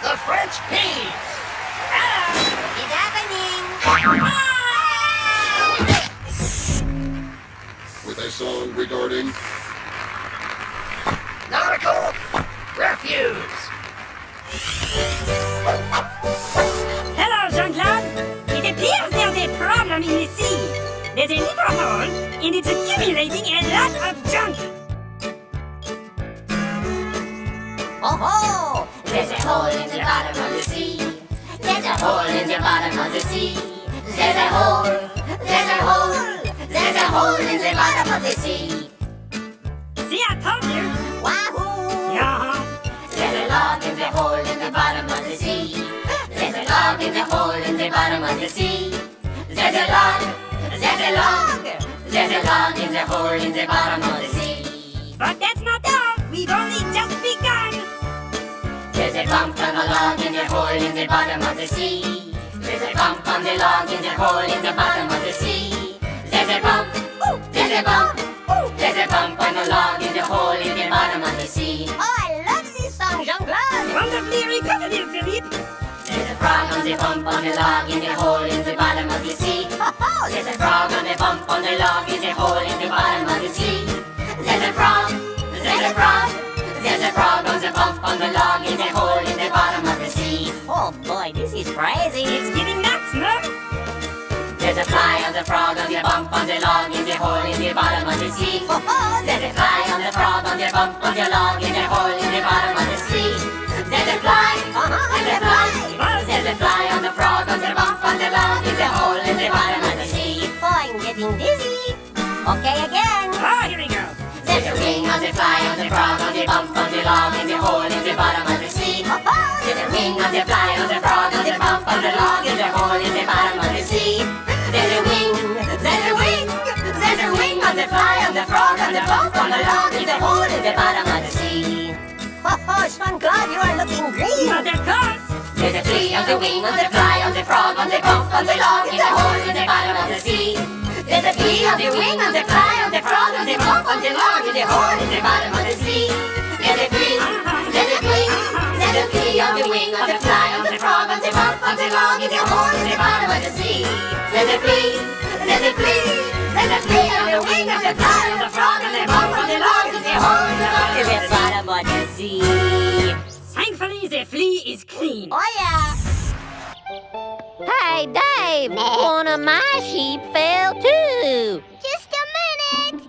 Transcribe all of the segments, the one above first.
the French peas. It's happening. With a song regarding Nautical refuse. Hello, Jean-Claude. It appears there's a problem in the sea. There's a little hole, and it's accumulating a lot of junk. Oh ho! There's a hole in the bottom of the sea. There's a hole in the bottom of the sea. There's a hole. There's a hole. There's a hole in the bottom of the sea. See, I told you. Wahoo! Yeah. There's a log in the hole in the bottom of the sea. There's a log in the hole in the bottom of the sea. There's a log. There's a log. There's a log in the hole in the bottom of the sea. But that's not all. We've only just begun. There's a bump on the log in the hole in the bottom of the sea. There's a bump on the log in the hole in the bottom of the sea. There's a bump. There's a bump. There's a bump on the log in the hole in the bottom of the sea. Oh, I love this song, Jean-Claude. Wonderfully repetitive, Phillipe. There's a frog on the bump on the log in the hole in the bottom of the sea. There's a frog on the bump on the log in the hole in the bottom of the sea. There's a frog. There's a frog. There's a frog on the bump on the log in the hole in the bottom of the sea. Oh boy, this is crazy. It's getting nuts, no? There's a fly on the frog on the bump on the log in the hole in the bottom of the sea. There's a fly on the frog on the bump on the log in the hole in the bottom of the sea. There's a fly. There's a fly. There's a fly on the frog on the bump on the log in the hole in the bottom of the sea. Oh, I'm getting dizzy. Okay, again. Oh, here we go. There's a wing on the fly on the frog on the bump on the log in the hole in the bottom of the sea. There's a wing on the fly on the frog on the bump on the log in the hole in the bottom of the sea. There's a wing, there's a wing, there's a wing on the fly on the frog on the bump on the log in the hole in the bottom of the sea. Oh, Jean-Claude, you are looking green. But of course. There's a flea on the wing on the fly on the frog on the bump on the log in the hole in the bottom of the sea. There's a flea on the wing on the fly on the frog on the bump on the log in the hole in the bottom of the sea. There's a flea, there's a flea, there's a flea on the wing on the fly on the frog on the bump on the log in the hole in the bottom of the sea. There's a flea, there's a flea, there's a flea on the wing on the fly on the frog on the bump on the log in the hole in the bottom of the sea. Thankfully, the flea is clean. Oh yeah. Hey, Dave, one of my sheep fell too. Just a minute.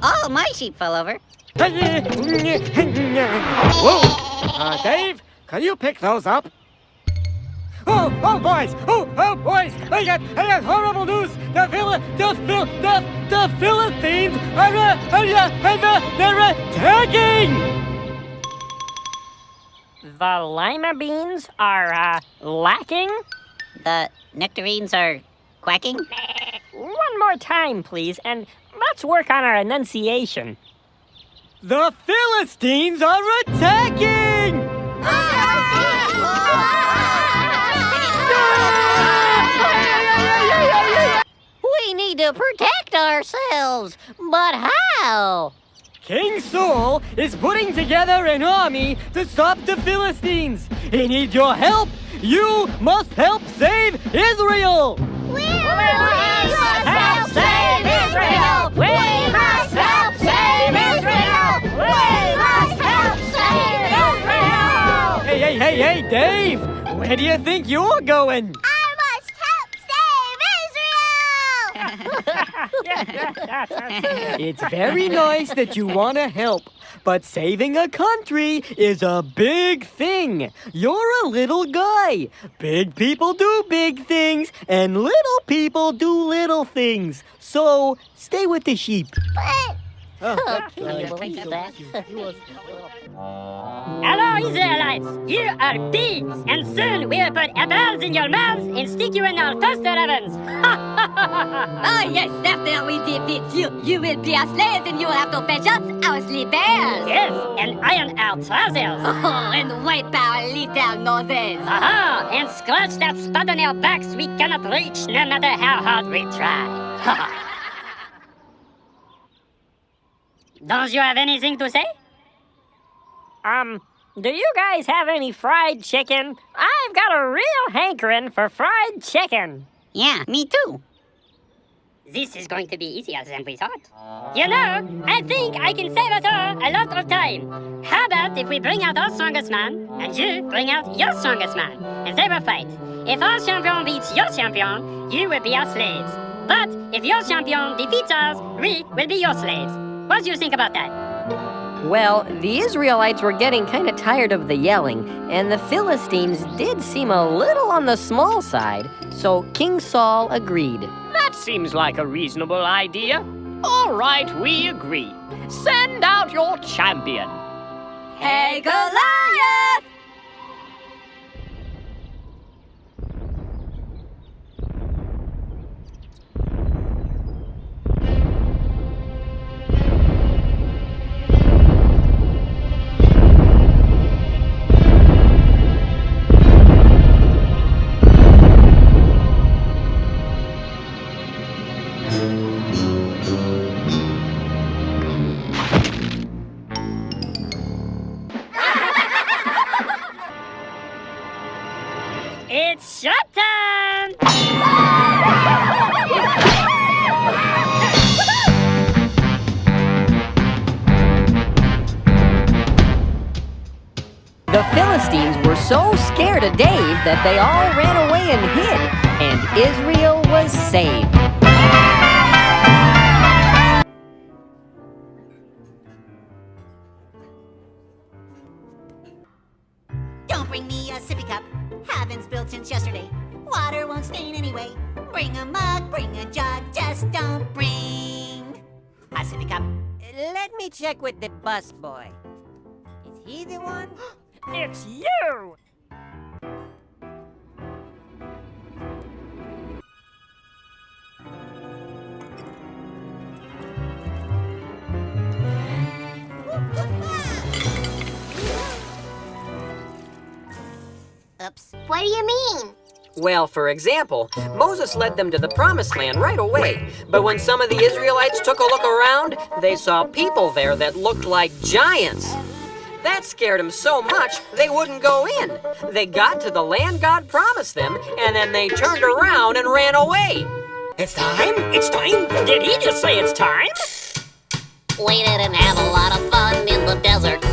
Oh, my sheep fell over. Whoa! Dave, can you pick those up? Oh, boys! Boys! I got horrible news! The Philistines they're attacking! The lima beans are, lacking? The nectarines are quacking? One more time, please, and let's work on our enunciation. The Philistines are attacking! We need to protect ourselves, but how? King Saul is putting together an army to stop the Philistines. He needs your help. You must help save Israel. We must help save Israel! We must help save Israel! We must help save Israel! Hey, Dave! Where do you think you're going? I must help save Israel! It's very nice that you want to help, but saving a country is a big thing. You're a little guy. Big people do big things, and little people do little things. So, stay with the sheep. Can you believe that? Hello, Israelites! Here are pigs, and soon we'll put apples in your mouths and stick you in our toaster ovens! Oh yes, after we defeat you, you will be our slaves and you will have to fetch us our slippers! Yes, and iron our trousers! Oh, and wipe our little noses! Aha! And scratch that spot on our backs we cannot reach no matter how hard we try! Don't you have anything to say? Do you guys have any fried chicken? I've got a real hankering for fried chicken. Yeah, me too. This is going to be easier than we thought. You know, I think I can save us all a lot of time. How about if we bring out our strongest man, and you bring out your strongest man, and they will fight. If our champion beats your champion, you will be our slaves. But if your champion defeats us, we will be your slaves. What do you think about that? Well, the Israelites were getting kind of tired of the yelling, and the Philistines did seem a little on the small side, so King Saul agreed. That seems like a reasonable idea. All right, we agree. Send out your champion. Hey, Goliath! It's showtime! The Philistines were so scared of Dave that they all ran away and hid, and Israel was saved. Don't bring me a sippy cup. Haven't spilled since yesterday. Water won't stain anyway. Bring a mug, bring a jug, just don't bring a sippy cup. Let me check with the bus boy. Is he the one? It's you! Oops. What do you mean? Well, for example, Moses led them to the promised land right away. But when some of the Israelites took a look around, they saw people there that looked like giants. That scared them so much, they wouldn't go in. They got to the land God promised them, and then they turned around and ran away. It's time? It's time? Did he just say it's time? We didn't have a lot of fun in the desert.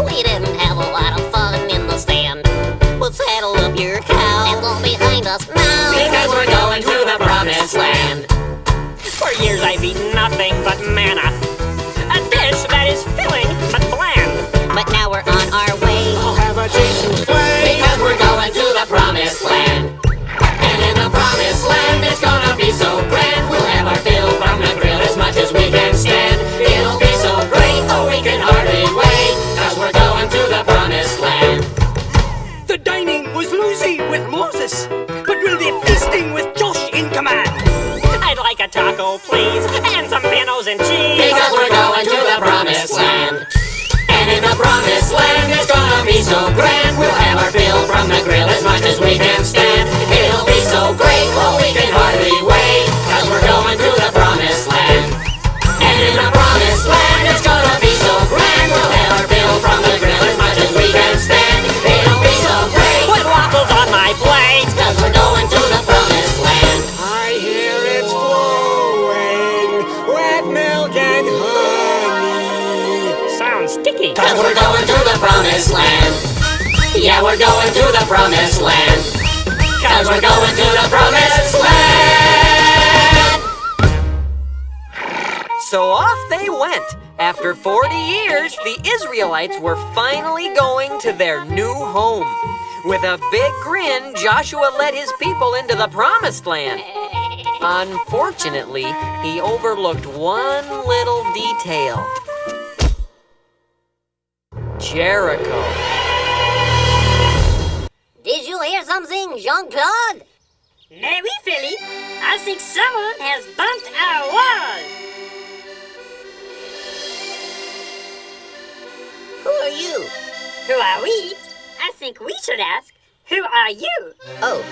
We didn't have a lot of fun in the sand. Well, saddle up your cow and look behind us now. Because we're going to the promised land. For years I've eaten nothing but manna. A dish that is filling but bland. But now we're on our way. I'll have a taste of flame. Because we're going to the promised land. And in the promised land it's gonna be so grand. We'll have our fill from the grill as much as we can stand. It'll be so great, oh we can hardly wait. Cause we're going to the promised land. The dining was loosey with Moses, but we'll be feasting with Josh in command. I'd like a taco, please, and some minnows and cheese. Because we're going to the promised land. And in the promised land, it's gonna be so grand. We'll have our fill from the grill as much as we can stand. It'll be so great, well we can hardly wait. Cause we're going to the promised land. And in the promised land, it's gonna be so grand. We'll have our fill from the grill as much as we can stand. It'll be so great. With waffles on my plate. Cause we're going to the promised land. I hear it's flowing with milk and honey. Sounds sticky. Cause we're going to the promised land. Yeah, we're going to the promised land. Cause we're going to the promised land. So off they went. After 40 years, the Israelites were finally going to their new home. With a big grin, Joshua led his people into the promised land. Unfortunately, he overlooked one little detail. Jericho. Did you hear something, Jean-Claude? Mais oui, Philly. I think someone has bumped our wall. Who are you? Who are we? I think we should ask, who are you? Oh,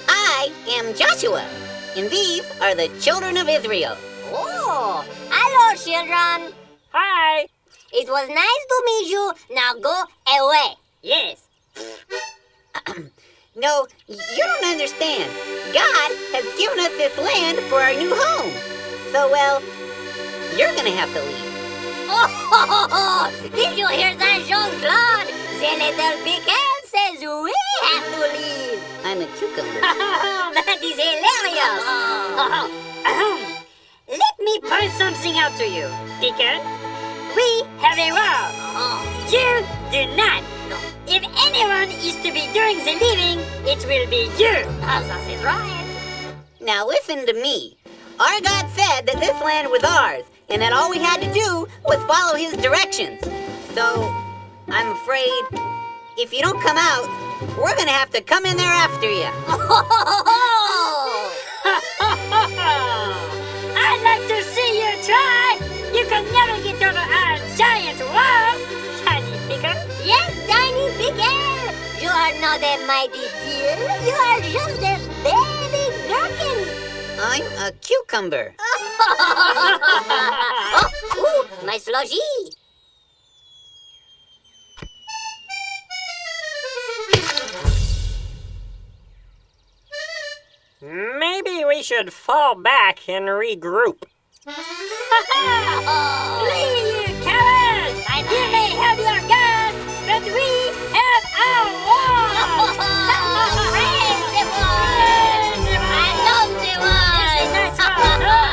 I am Joshua, and these are the children of Israel. Oh, hello, children. Hi. It was nice to meet you. Now go away. Yes. No, you don't understand. God has given us this land for our new home. So, well, you're gonna have to leave. Oh, did you hear that, Jean-Claude? The little pickle says we have to leave. I'm a cucumber. That is hilarious. Let me point something out to you, Pickle. We have a rule. You do not. If anyone is to be doing the living, it will be you. That is right. Now listen to me. Our God said that this land was ours, and that all we had to do was follow his directions. So, I'm afraid, if you don't come out, we're gonna have to come in there after you. I'd like to see you try. You can never get over our giant wall, tiny Pickle. Yes, tiny pickle. You are not a mighty deer. You are just a baby gherkin. I'm a cucumber. Oh, ooh, my slushy. Maybe we should fall back and regroup. Flee, you cowards! You may have your guns, but we have our wall!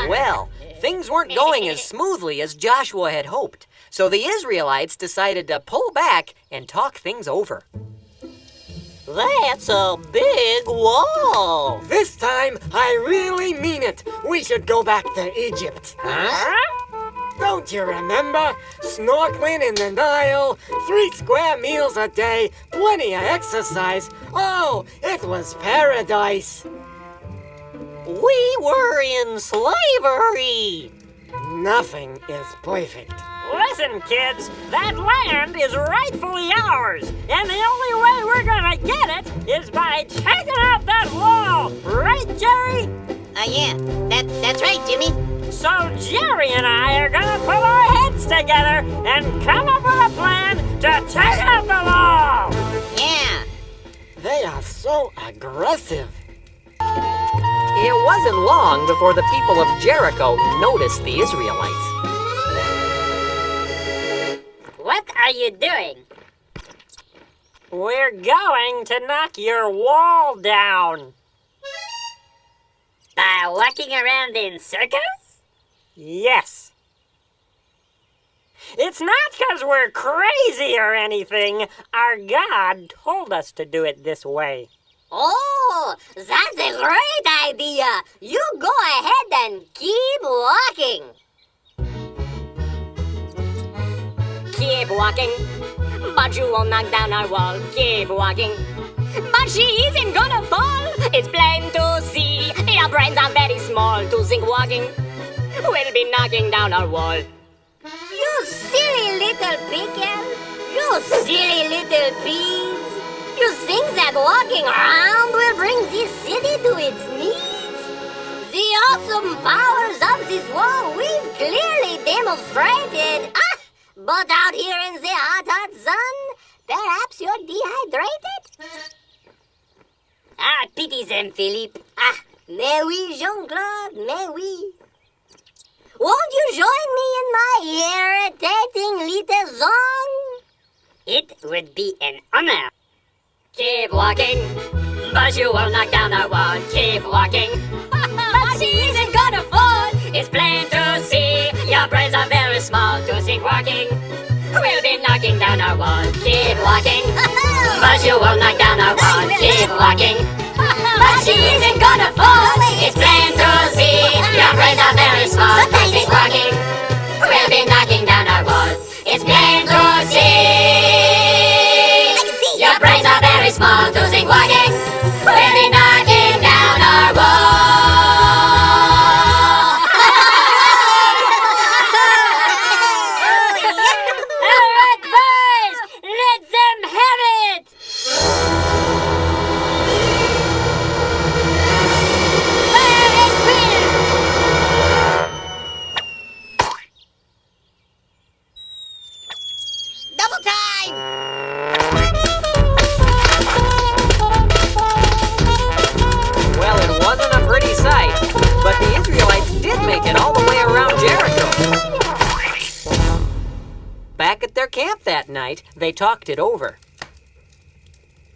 Well, things weren't going as smoothly as Joshua had hoped, so the Israelites decided to pull back and talk things over. That's a big wall. This time, I really mean it. We should go back to Egypt. Huh? Don't you remember? Snorkeling in the Nile, 3 square meals a day, plenty of exercise. Oh, it was paradise. We were in slavery. Nothing is perfect. Listen, kids, that land is rightfully ours, and the only way we're gonna get it is by taking out that wall, right, Jerry? Yeah, that's right, Jimmy. So Jerry and I are gonna put our heads together and come up with a plan to take out the wall. Yeah. They are so aggressive. It wasn't long before the people of Jericho noticed the Israelites. What are you doing? We're going to knock your wall down. By walking around in circles? Yes. It's not because we're crazy or anything. Our God told us to do it this way. Oh, that's a great idea. You go ahead and keep walking. Keep walking, but you won't knock down our wall. Keep walking, but she isn't gonna fall. It's plain to see. Your brains are very small to think walking will be knocking down our wall. You silly little pickle. You silly little peas. You think that walking around will bring this city to its knees? The awesome powers of this wall we've clearly demonstrated. But out here in the hot, hot sun, perhaps you're dehydrated? Pity them, Phillipe. Mais oui, Jean-Claude, mais oui. Won't you join me in my irritating little song? It would be an honor. Keep walking, but you won't knock down our wall. Keep walking, but she isn't gonna fall. It's plain to see. Your brains are very small to think walking will be knocking down our wall. Keep walking, but you won't knock down our wall. Keep walking, but she isn't gonna fall. It's plain to see. Your brains are very small to think walking will be knocking down our wall. It's plain to see. Your brains are very small to think walking will be knocking down our wall. Alright, boys, let them have it. Fire and showtime! Well, it wasn't a pretty sight, but the Israelites did make it all the way around Jericho. Back at their camp that night, they talked it over.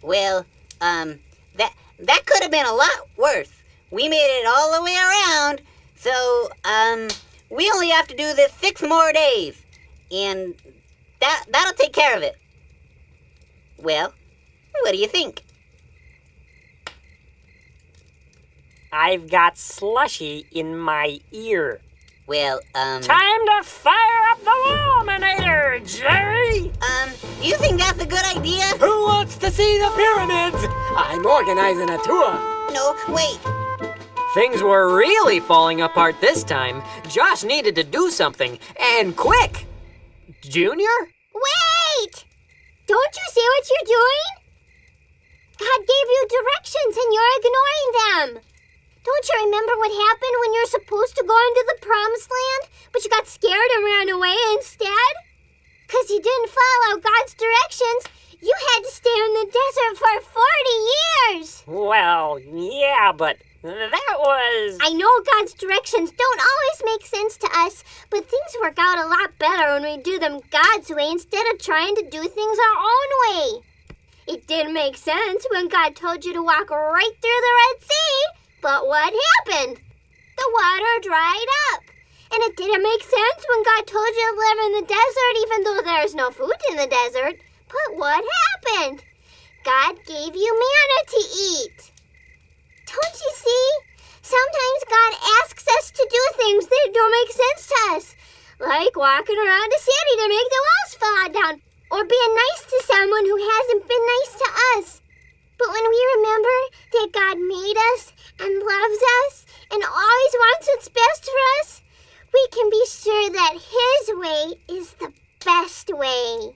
Well, that could have been a lot worse. We made it all the way around, so, we only have to do this 6 more days. And that'll take care of it. Well, what do you think? I've got slushy in my ear. Well, Time to fire up the Walminator, Jerry! do you think that's a good idea? Who wants to see the pyramids? I'm organizing a tour. No, wait. Things were really falling apart this time. Josh needed to do something, and quick! Junior? Wait! Don't you see what you're doing? God gave you directions and you're ignoring them. Don't you remember what happened when you were supposed to go into the promised land, but you got scared and ran away instead? Because you didn't follow God's directions, you had to stay in the desert for 40 years. Well, yeah, but that was... I know God's directions don't always make sense to us, but things work out a lot better when we do them God's way instead of trying to do things our own way. It didn't make sense when God told you to walk right through the Red Sea, but what happened? The water dried up. And it didn't make sense when God told you to live in the desert even though there's no food in the desert. But what happened? God gave you manna to eat. Don't you see? Sometimes God asks us to do things that don't make sense to us, like walking around a city to make the walls fall down, or being nice to someone who hasn't been nice to us. But when we remember that God made us and loves us and always wants what's best for us, we can be sure that His way is the best way.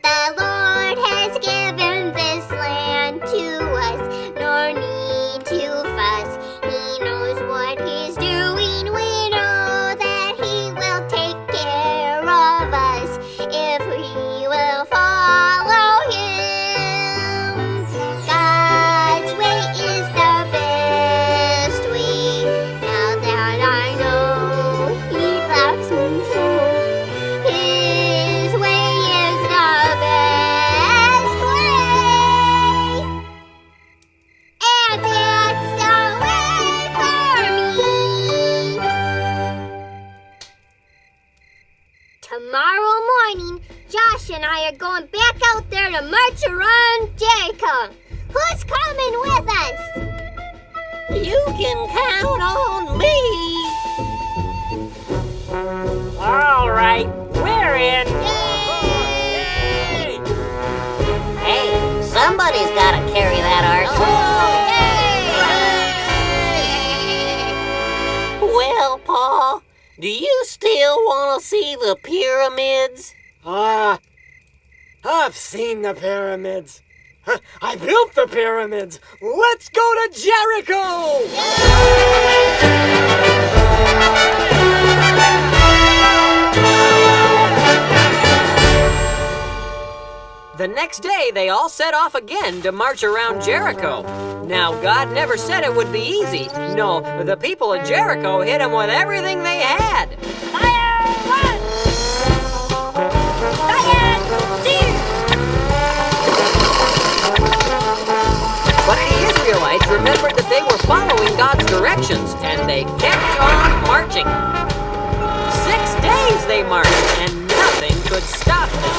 The Lord has given this land to us, nor need to fuss. He knows what He's doing. We know that He will take care of us if we will follow Him. God's way is the best way. Now that I know He loves me so, His way is the best way. And that's the way for me. Tomorrow morning, Josh and I are going back out there to march around Jericho. Who's coming with us? You can count on me. All right, we're in. Yay! Hey, somebody's got to carry that ark. Well, Paul, do you still want to see the pyramids? I've seen the pyramids. I built the pyramids. Let's go to Jericho! The next day, they all set off again to march around Jericho. Now, God never said it would be easy. No, the people of Jericho hit Him with everything they had. Fire one! Fire two! But the Israelites remembered that they were following God's directions, and they kept on marching. 6 days they marched, and nothing could stop them.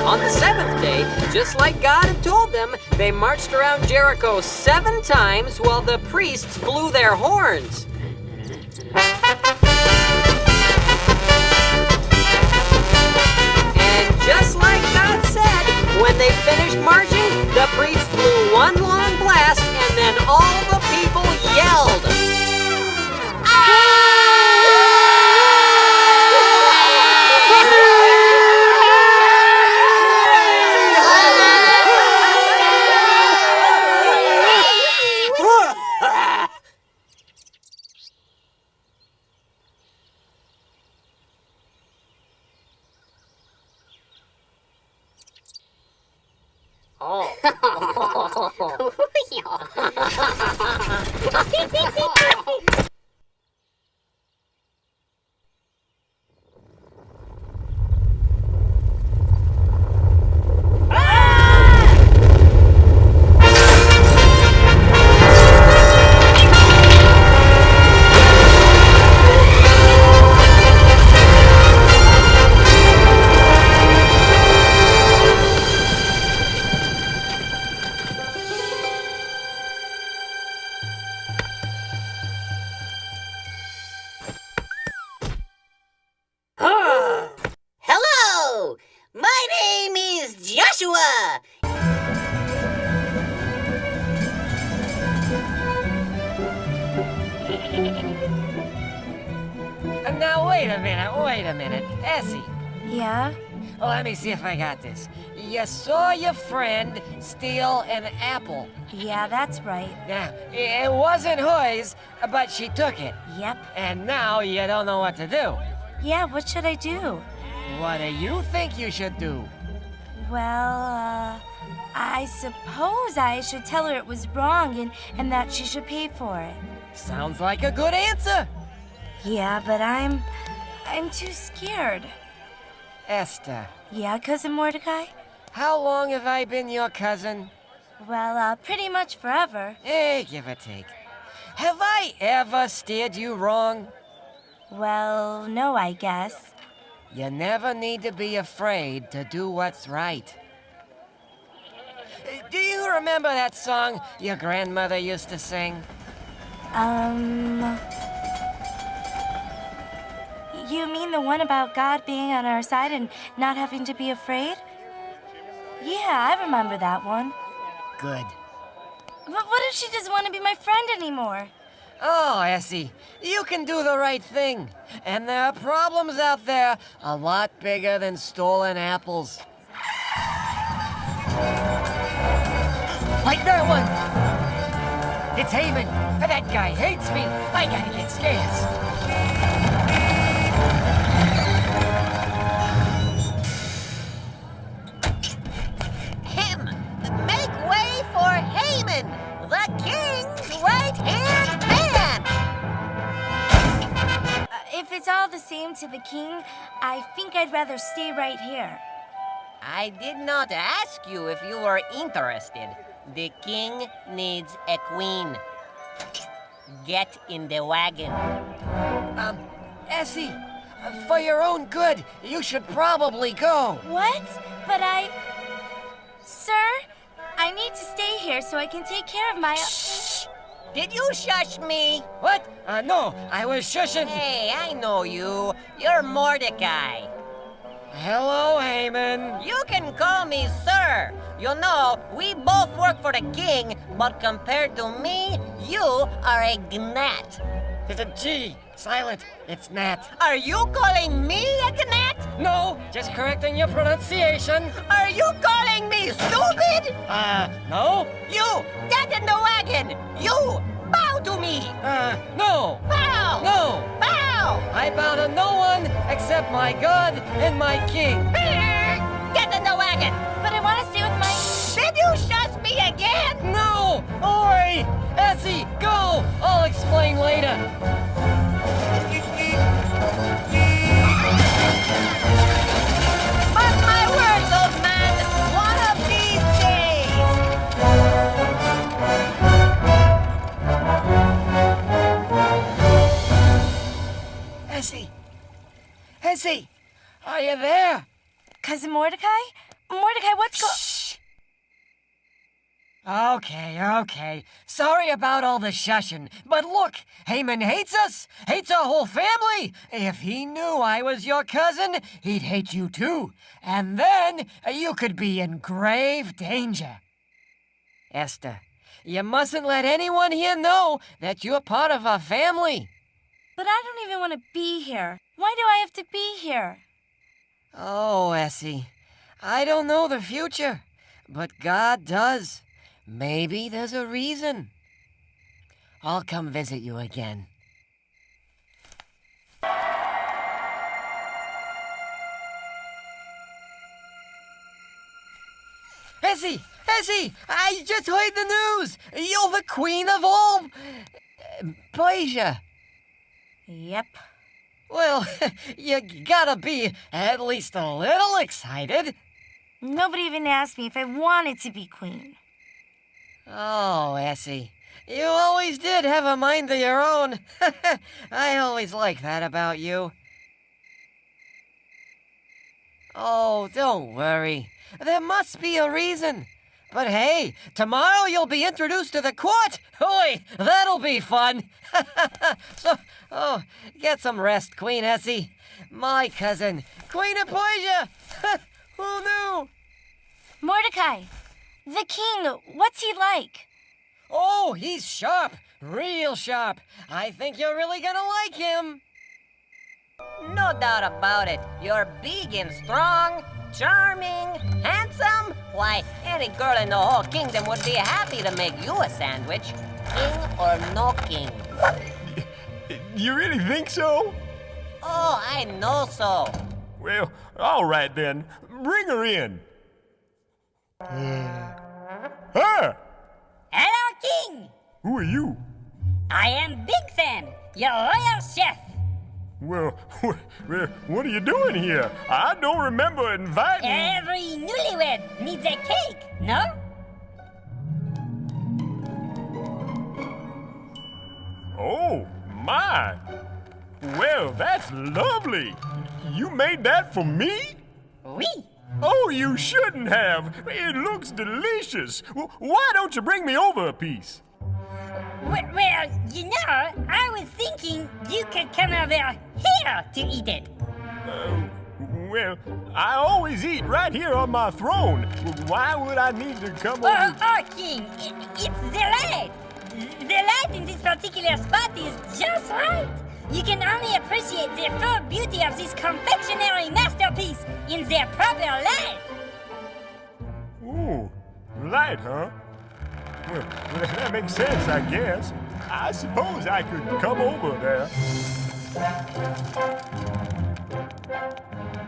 On the 7th day, just like God had told them, they marched around Jericho 7 times while the priests blew their horns. And just like God said, when they finished marching, the priests blew one long blast, and then all the people yelled. Oh. Hello! My name is Joshua! Now, wait a minute. Essie, Yeah? let me see if I got this. You saw your friend steal an apple. Yeah, that's right. Now, it wasn't hers, but she took it. Yep. And now you don't know what to do. Yeah, what should I do? What do you think you should do? Well, I suppose I should tell her it was wrong and that she should pay for it. Sounds like a good answer. Yeah, but I'm too scared. Esther, Yeah, Cousin Mordecai? how long have I been your cousin? Well, pretty much forever. Give or take. Have I ever steered you wrong? Well, no, I guess. You never need to be afraid to do what's right. Do you remember that song your grandmother used to sing? You mean the one about God being on our side and not having to be afraid? Yeah, I remember that one. Good. But what if she doesn't want to be my friend anymore? Oh, Essie, you can do the right thing. And there are problems out there a lot bigger than stolen apples. Like that one! It's Haman. That guy hates me. I gotta get scarce. Him! Make way for Haman, the king's right-hand man! If it's all the same to the king, I think I'd rather stay right here. I did not ask you if you were interested. The king needs a queen. Get in the wagon. Essie, for your own good, you should probably go. What? But Sir, I need to stay here so I can take care of my... Shh! Did you shush me? What? No, I was shushing. Hey, I know you. You're Mordecai. Hello, Haman. You can call me sir. You know, we both work for the king, but compared to me, you are a gnat. It's a G. Silent. It's Nat. Are you calling me a gnat? No, just correcting your pronunciation. Are you calling me stupid? No. You, get in the wagon. You, bow to me. No. Bow. No. Bow. I bow to no one except my God and my King. Get in the wagon. But I want to stay with my... Did you shush me again? No. Oi. Essie, go. I'll explain later. Mark my words, old man. One of these days. Essie. Essie, are you there? Cousin Mordecai? Mordecai, what's Shh. Okay. Sorry about all the shushing. But look, Haman hates us. Hates our whole family. If he knew I was your cousin, he'd hate you too. And then you could be in grave danger. Esther, you mustn't let anyone here know that you're part of our family. But I don't even want to be here. Why do I have to be here? Oh, Essie, I don't know the future, but God does. Maybe there's a reason. I'll come visit you again. Essie! Essie! I just heard the news! You're the queen of all... Persia. Yep. Well, you gotta be at least a little excited. Nobody even asked me if I wanted to be queen. Oh, Essie, you always did have a mind of your own. I always liked that about you. Oh, don't worry. There must be a reason. But hey, tomorrow you'll be introduced to the court. Oi, that'll be fun. Get some rest, Queen Essie. My cousin, Queen of Persia. Who knew? Mordecai, the king, what's he like? Oh, he's sharp, real sharp. I think you're really gonna like him. No doubt about it. You're big and strong, charming, handsome. Why, any girl in the whole kingdom would be happy to make you a sandwich. King or no king. You really think so? Oh, I know so. Well, all right then. Bring her in. Huh? Hello, King! Who are you? I am Big Fan, your royal chef. Well, what are you doing here? I don't remember inviting... Every newlywed needs a cake, no? Oh, my. Well, that's lovely. You made that for me? Oui. Oh, you shouldn't have. It looks delicious. Why don't you bring me over a piece? Well, you know, I was thinking you could come over here to eat it. Well, I always eat right here on my throne. Why would I need to come over? Oh, King, it's the light. The light in this particular spot is just right. You can only appreciate the full beauty of this confectionery masterpiece in their proper light. Ooh, light, huh? Well, that makes sense, I guess. I suppose I could come over there.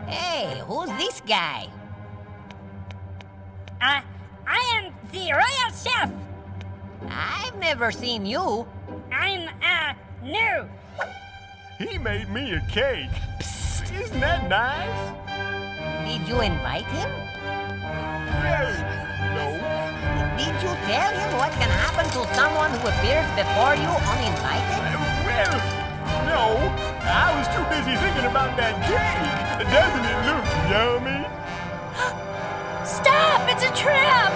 Hey, who's this guy? I am the royal chef. I've never seen you. I'm, new. He made me a cake. Psst, isn't that nice? Did you invite him? Well, no. Did you tell him what can happen to someone who appears before you uninvited? Well, no. I was too busy thinking about that cake. Doesn't it look yummy? Stop! It's a trap!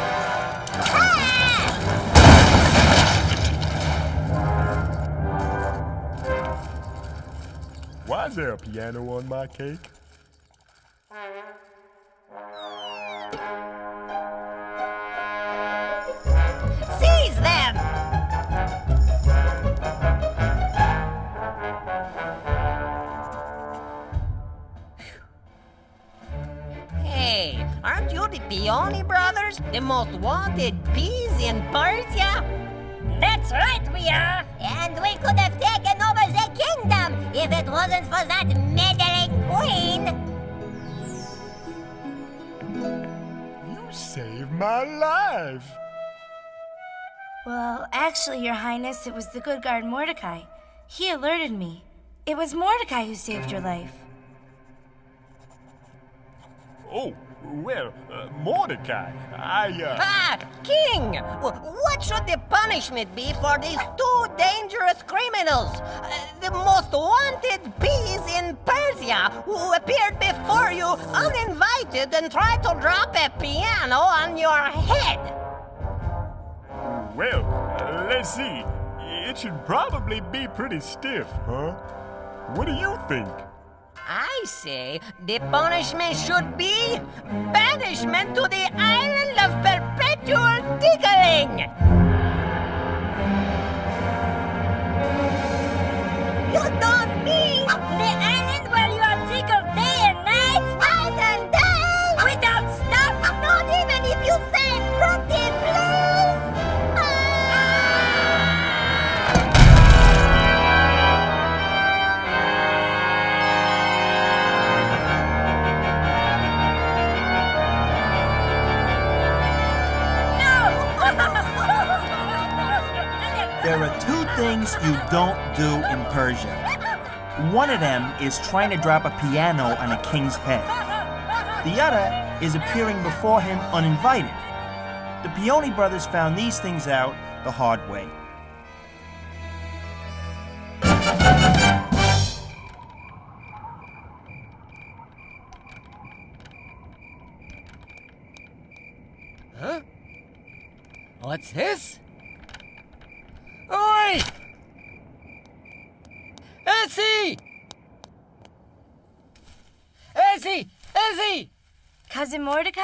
Why is there a piano on my cake? Seize them! Hey, aren't you the Pion Brothers? The most wanted peas in Persia? That's right, we are. And we could have taken over the kingdom if it wasn't for that meddling queen. You saved my life. Well, actually, Your Highness, it was the good guard Mordecai. He alerted me. It was Mordecai who saved your life. Oh, well, Mordecai, King! What should the punishment be for these two dangerous criminals? The most wanted peas in Persia who appeared before you uninvited and tried to drop a piano on your head. Well, let's see. It should probably be pretty stiff, huh? What do you think? I say the punishment should be banishment to the island of perpetual tickling. You don't mean the island where you are tickled day and night? Night and day! Without stop? Not even if you say pretty please! things you don't do in Persia. One of them is trying to drop a piano on a king's head. The other is appearing before him uninvited. The Pion Brothers found these things out the hard way. Huh? What's this? Oi! Essie! Essie! Essie! Cousin Mordecai?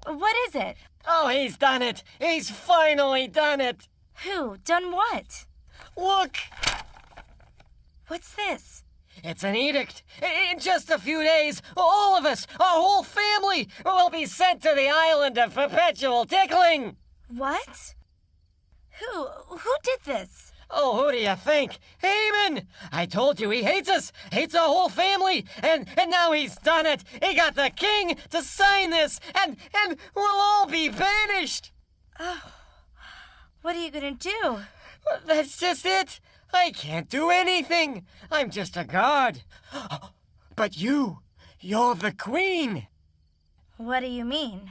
What is it? Oh, he's done it! He's finally done it! Who? Done what? Look! What's this? It's an edict. In just a few days, all of us, our whole family, will be sent to the island of perpetual tickling! What? Who did this? Oh, who do you think? Haman! I told you he hates us, hates our whole family, and now he's done it. He got the king to sign this, and we'll all be banished. Oh, what are you gonna do? Well, that's just it. I can't do anything. I'm just a guard. But you're the queen. What do you mean?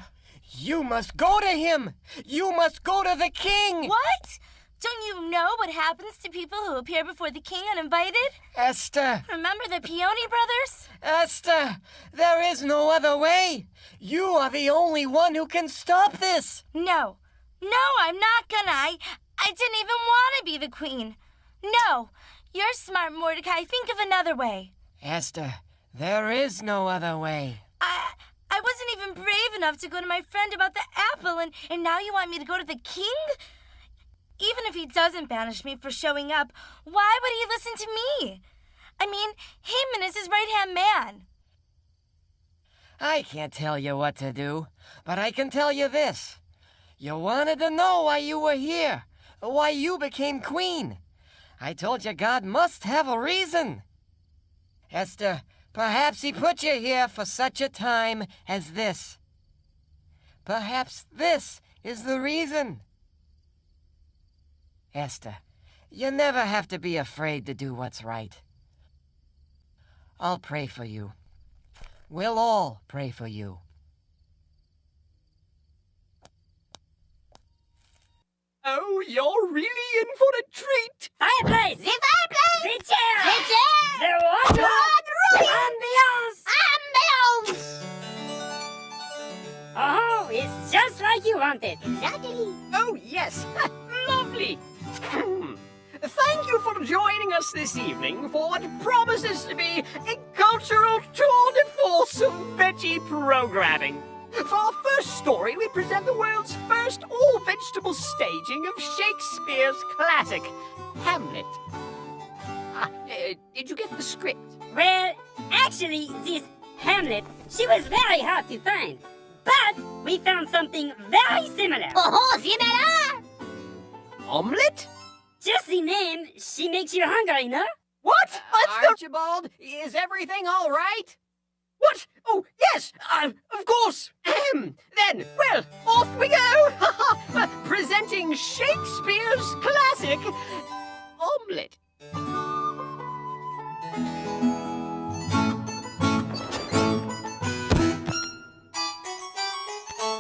You must go to him. You must go to the king. What? Don't you know what happens to people who appear before the king uninvited? Esther. Remember the Pion Brothers? Esther, there is no other way. You are the only one who can stop this. No, I'm not gonna. I didn't even want to be the queen. No, you're smart, Mordecai. Think of another way. Esther, there is no other way. I wasn't even brave enough to go to my friend about the apple, and now you want me to go to the king? Even if he doesn't banish me for showing up, why would he listen to me? I mean, Haman is his right-hand man. I can't tell you what to do, but I can tell you this. You wanted to know why you were here, why you became queen. I told you God must have a reason. Esther, perhaps he put you here for such a time as this. Perhaps this is the reason. Esther, you never have to be afraid to do what's right. I'll pray for you. We'll all pray for you. Oh, you're really in for a treat. Fireplace! The fireplace! The chair! The chair! The wardrobe! Ambiance! Ambiance! Oh, it's just like you wanted. Exactly. Oh, yes. Lovely. Thank you for joining us this evening for what promises to be a cultural tour de force of veggie programming. For our first story, we present the world's first all-vegetable staging of Shakespeare's classic, Hamlet. Did you get the script? Well, actually, this Hamlet, she was very hard to find. But we found something very similar. Oh, similar! Omelette? Just the name, she makes you hungry, no? What? Archibald, is everything all right? What? Oh, yes, of course. Then, well, off we go. Presenting Shakespeare's classic, Omelette.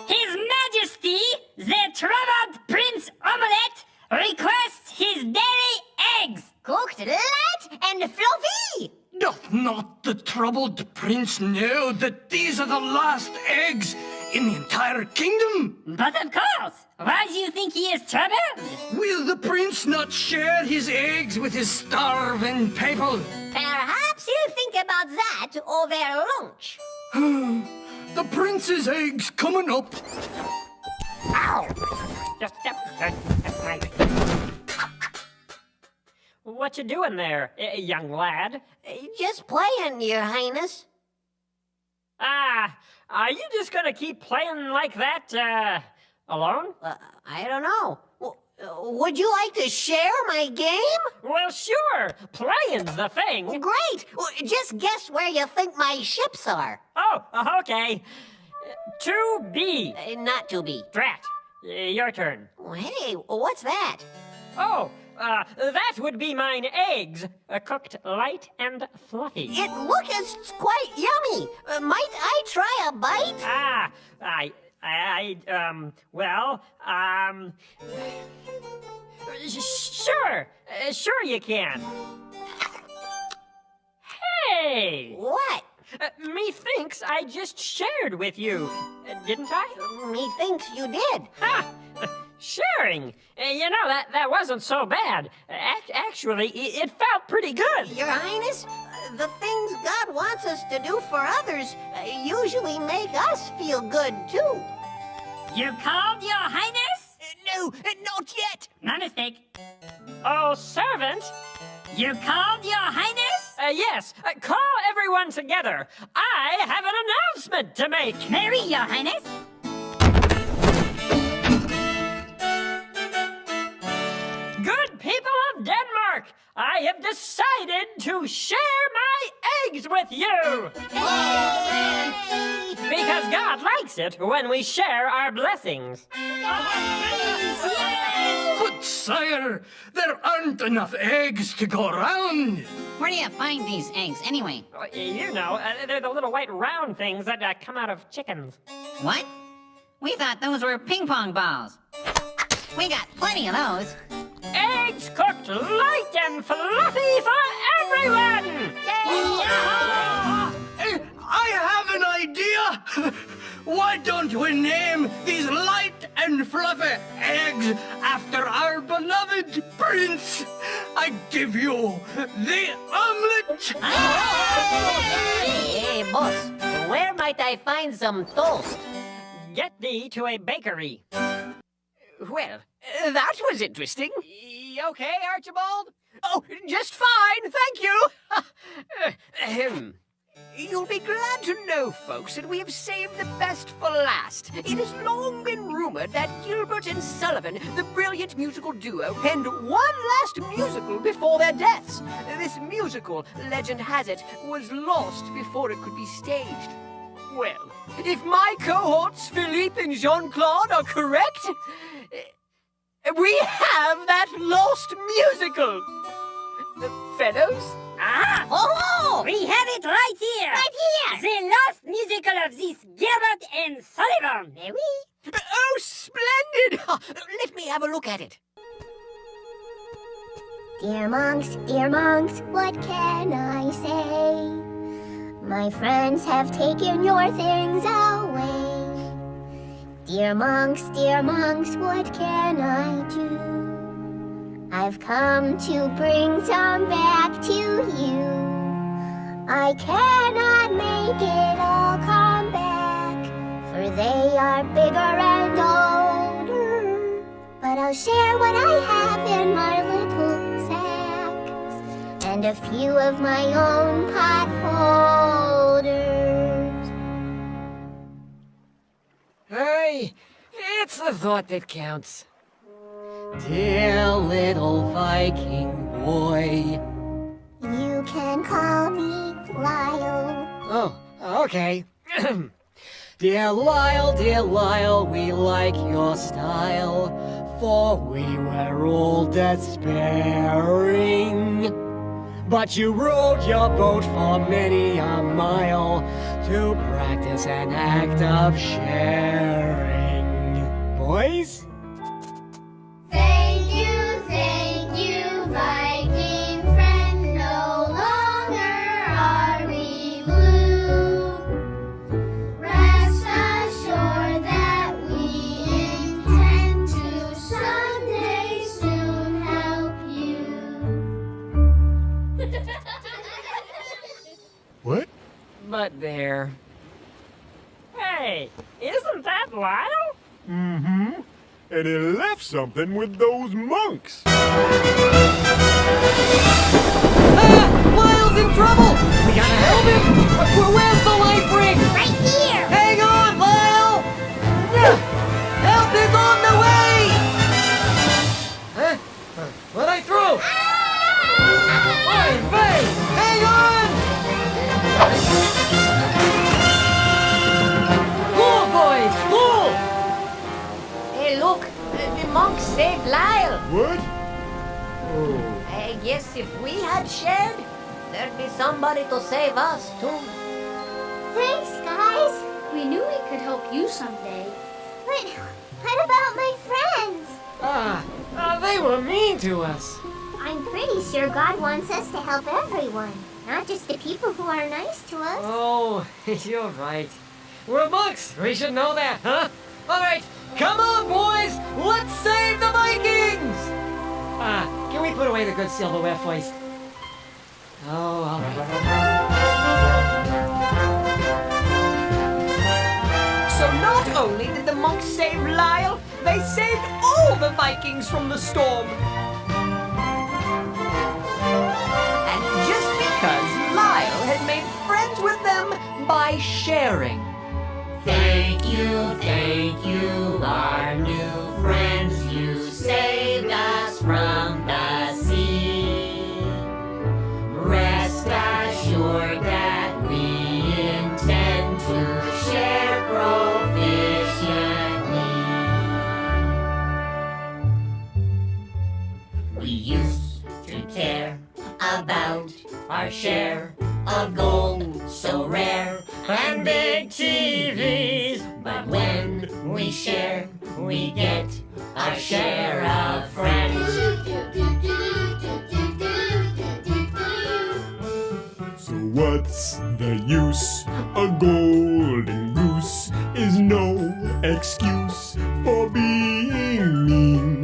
His Majesty, the troubled Prince Omelette, requests his daily eggs. Cooked light and fluffy. Doth not the troubled prince know that these are the last eggs in the entire kingdom? But of course. Why do you think he is troubled? Will the prince not share his eggs with his starving people? Perhaps he'll think about that over lunch. The prince's eggs coming up. Ow! What you doing there, young lad? Just playing, Your Highness. Are you just gonna keep playing like that, alone? I don't know. Would you like to share my game? Well, sure. Playing's the thing. Great. Just guess where you think my ships are. Oh, okay. 2B. Not 2B. Drat. Your turn. Hey, what's that? Oh, That would be mine eggs, cooked light and fluffy. It looketh quite yummy. Might I try a bite? Sure you can. Hey! What? Methinks I just shared with you, didn't I? Methinks you did. Ha! Sharing? You know, that wasn't so bad. Actually, it felt pretty good. Your Highness, the things God wants us to do for others usually make us feel good, too. You called, Your Highness? No, not yet. My mistake. Oh, servant? You called, Your Highness? Yes. Call everyone together. I have an announcement to make. Mary, Your Highness. Good people of Denmark, I have decided to share my eggs with you. Because God likes it when we share our blessings. But sire, there aren't enough eggs to go around. Where do you find these eggs, anyway? You know, they're the little white round things that come out of chickens. What? We thought those were ping pong balls. We got plenty of those. Eggs cooked light and fluffy for everyone! I have an idea! Why don't we name these light and fluffy eggs after our beloved prince? I give you the omelette! Hey, boss, where might I find some toast? Get thee to a bakery. Well, that was interesting. Okay, Archibald? Oh, just fine, thank you. You'll be glad to know, folks, that we have saved the best for last. It has long been rumored that Gilbert and Sullivan, the brilliant musical duo, penned one last musical before their deaths. This musical, legend has it, was lost before it could be staged. Well, if my cohorts, Philippe and Jean-Claude, are correct, we have that lost musical. Fellows? Oh! We have it right here! Right here! The lost musical of this Gilbert and Sullivan! Eh oui? Oh, splendid! Let me have a look at it. Dear monks, what can I say? My friends have taken your things away. Dear monks, what can I do? I've come to bring some back to you. I cannot make it all come back, for they are bigger and older. But I'll share what I have in my little sack, and a few of my own pot holders. Hey, it's the thought that counts. Dear little Viking boy. You can call me Lyle. Oh, okay. Dear Lyle, we like your style, for we were all despairing. But you rowed your boat for many a mile to practice an act of sharing. Boys? Thank you, Viking friend. No longer are we blue. Rest assured that we intend to someday soon help you. What? But there. Hey, isn't that Lyle? Mm-hmm. And he left something with those monks. Lyle's in trouble! We gotta help him! Where's the life ring? Right here! Hang on, Lyle! Help is on the way! Huh? What I threw? Hey, hang on! Cool, boys, cool! Hey, look, the monks saved Lyle. What? guess if we had shared, there'd be somebody to save us, too. Thanks, guys. We knew we could help you someday. But what about my friends? They were mean to us. I'm pretty sure God wants us to help everyone, not just the people who are nice to us. Oh, you're right. We're monks. We should know that, huh? All right, come on, boys. Let's save the Vikings. Can we put away the good silverware first? Oh, all right. So not only did the monks save Lyle, they saved all the Vikings from the storm. And just because Lyle had made friends with them by sharing. Thank you, our new friends. You saved us from the sea. Rest assured that we intend to share proficiently. We used to care about our share of gold so rare and big TVs. But when we share, we get our share of friends. So what's the use? A golden goose is no excuse for being mean.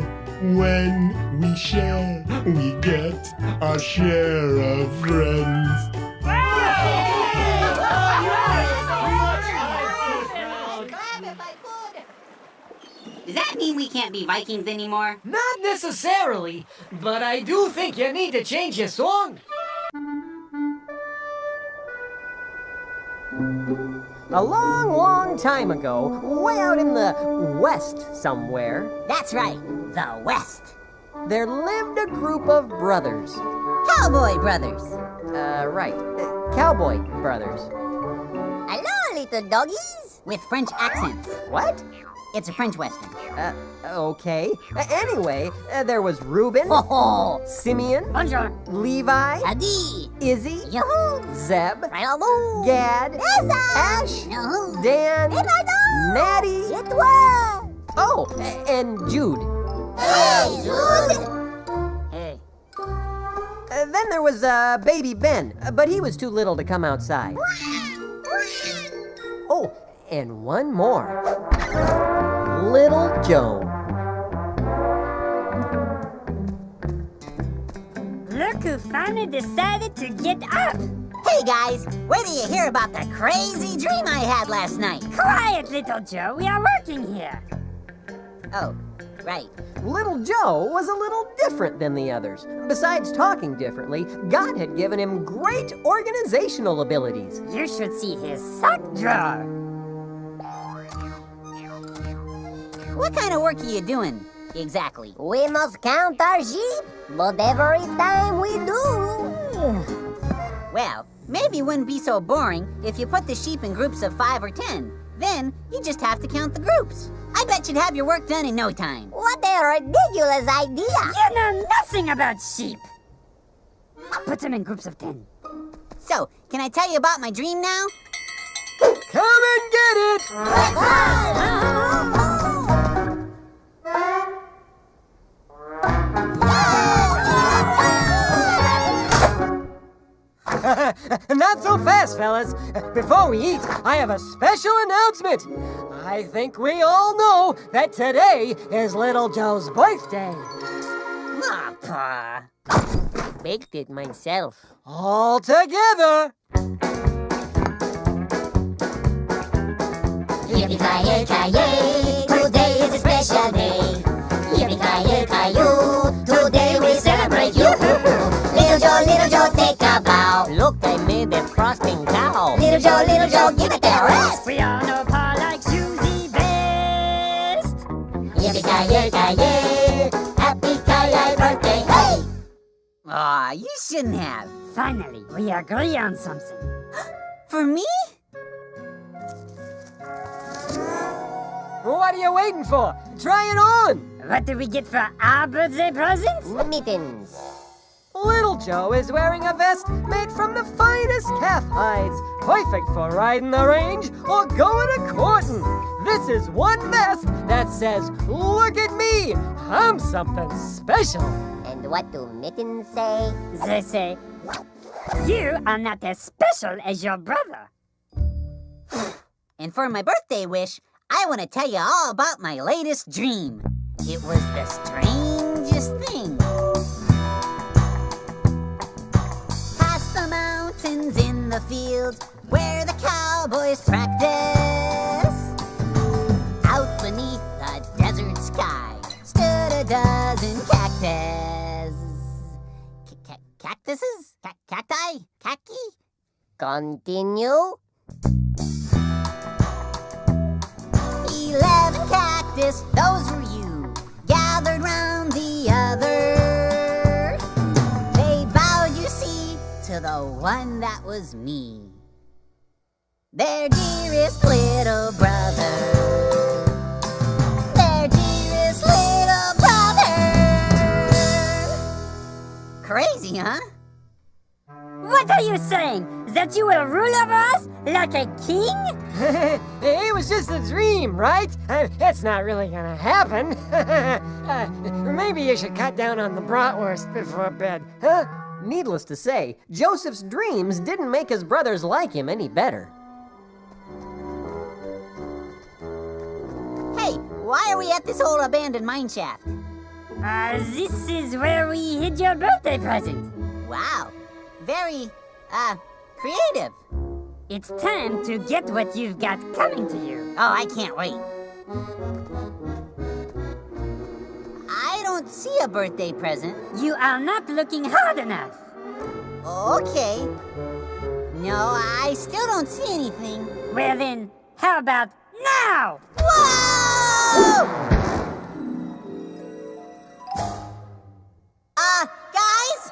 When we share, we get our share of friends. Does that mean we can't be Vikings anymore? Not necessarily, but I do think you need to change your song. A long, long time ago, way out in the west somewhere, That's right, the West. there lived a group of brothers. Cowboy Brothers. Right. Cowboy Brothers. Hello, little doggies. With French accents. What? It's a French Western. Okay. Anyway, there was Reuben, Simeon, Bonjour. Levi, Adi. Izzy, Yoo-hoo. Zeb, Hello. Gad, Ash, Yoo-hoo. Dan, Natty, C'est toi. oh, and Jude. Hey, Jude. Hey. Then there was baby Ben, but he was too little to come outside. Oh, and one more. Little Joe. Look who finally decided to get up. Hey, guys. Where did you hear about the crazy dream I had last night? Quiet, little Joe. We are working here. Oh, right. Little Joe was a little different than the others. Besides talking differently, God had given him great organizational abilities. You should see his sock drawer. What kind of work are you doing, exactly? We must count our sheep, but every time we do. Well, maybe it wouldn't be so boring if you put the sheep in groups of 5 or 10. Then you just have to count the groups. I bet you'd have your work done in no time. What a ridiculous idea! You know nothing about sheep. I'll put them in groups of 10. So, can I tell you about my dream now? Come and get it! Not so fast, fellas. Before we eat, I have a special announcement. I think we all know that today is Little Joe's birthday. Ah, Pa. Baked it myself. All together. Yippee-ki-yay, today is a special day. Yippee-ki-yay, today we celebrate you. Little Joe, take a bow. Look, I made a frosting cow. Little Joe, give it the rest. We all know Pa likes Susie best. Yippee-ki-yay, happy Ki-Yay birthday, hey! Aw, you shouldn't have. Finally, we agree on something. For me? What are you waiting for? Try it on. What do we get for our birthday presents? Mittens. Little Joe is wearing a vest made from the finest calf hides, perfect for riding the range or going a courting. This is one vest that says, "Look at me, I'm something special." And what do mittens say? They say, you are not as special as your brother. And for my birthday wish, I want to tell you all about my latest dream. It was the strangest thing. Past the mountains in the fields where the cowboys practice. Out beneath the desert sky stood a dozen cactus. Cactuses? Cacti? Khaki? Continue. 11 cactus, those were you, gathered round the other. They bowed, you see, to the one that was me, their dearest little brother. Their dearest little brother. Crazy, huh? What are you saying? That you will rule over us like a king? It was just a dream, right? It's not really gonna happen. Maybe you should cut down on the bratwurst before bed, huh? Needless to say, Joseph's dreams didn't make his brothers like him any better. Hey, why are we at this old abandoned mine shaft? This is where we hid your birthday present. Wow, very, creative. It's time to get what you've got coming to you. Oh, I can't wait. I don't see a birthday present. You are not looking hard enough. Okay. No, I still don't see anything. Well then, how about now? Whoa! Guys?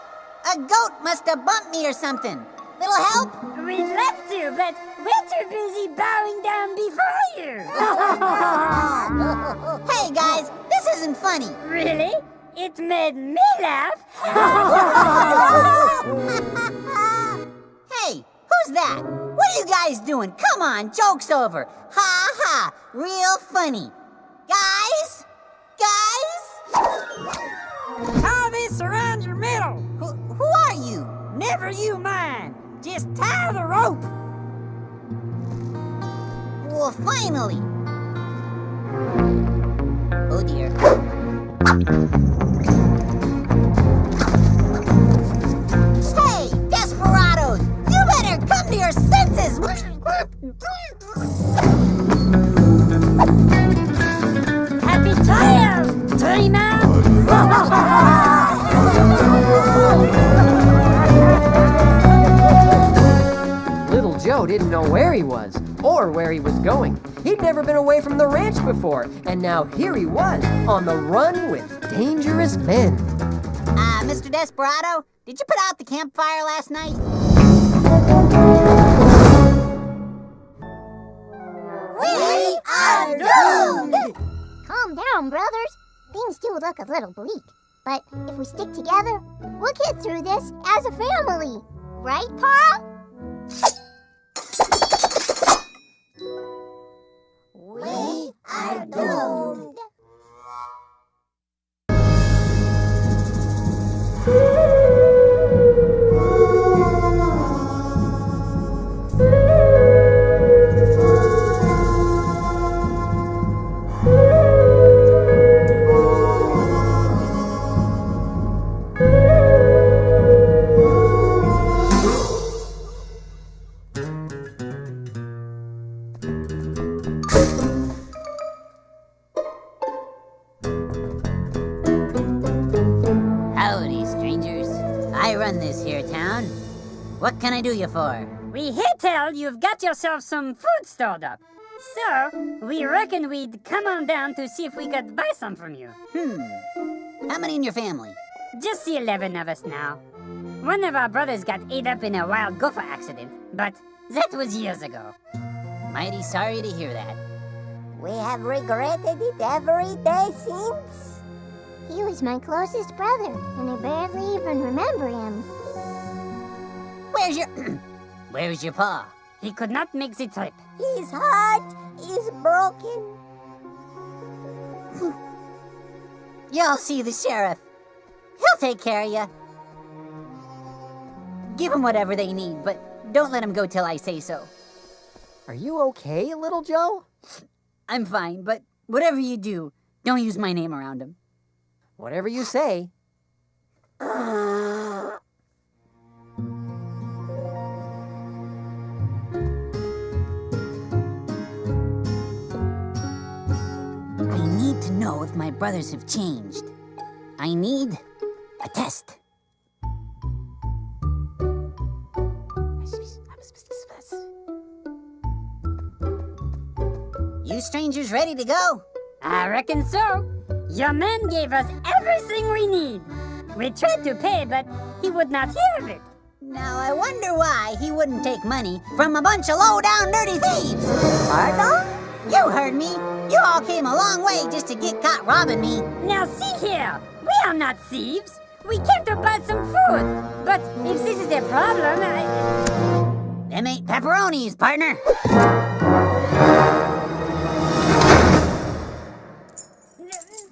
A goat must have bumped me or something. Little help? We'd love to, but we're too busy bowing down before you. Hey guys, this isn't funny. Really? It made me laugh. Hey, who's that? What are you guys doing? Come on, joke's over. Ha ha, real funny. Guys? Tie this around your middle. Who are you? Never you mind. Just tie the rope. Well, finally. Oh dear. Hey, desperados! You better come to your senses! Happy trial, dreamer! Little Joe didn't know where he was, or where he was going. He'd never been away from the ranch before, and now here he was, on the run with dangerous men. Mr. Desperado, did you put out the campfire last night? We are doomed! Calm down, brothers. Things do look a little bleak. But if we stick together, we'll get through this as a family. Right, Pa? We are doomed. Howdy, strangers. I run this here town. What can I do you for? We hear tell you've got yourself some food stored up. So, we reckon we'd come on down to see if we could buy some from you. How many in your family? Just the 11 of us now. One of our brothers got ate up in a wild gopher accident, but that was years ago. Mighty sorry to hear that. We have regretted it every day since. He was my closest brother, and I barely even remember him. Where's your pa? He could not make the trip. His heart is broken. Y'all see the sheriff. He'll take care of you. Give them whatever they need, but don't let them go till I say so. Are you okay, little Joe? I'm fine, but whatever you do, don't use my name around him. Whatever you say. I need to know if my brothers have changed. I need a test. You strangers ready to go? I reckon so. Your man gave us everything we need. We tried to pay, but he would not hear of it. Now I wonder why he wouldn't take money from a bunch of low-down dirty thieves. Pardon? You heard me. You all came a long way just to get caught robbing me. Now see here, we are not thieves. We came to buy some food. But if this is a problem, Them ain't pepperonis, partner.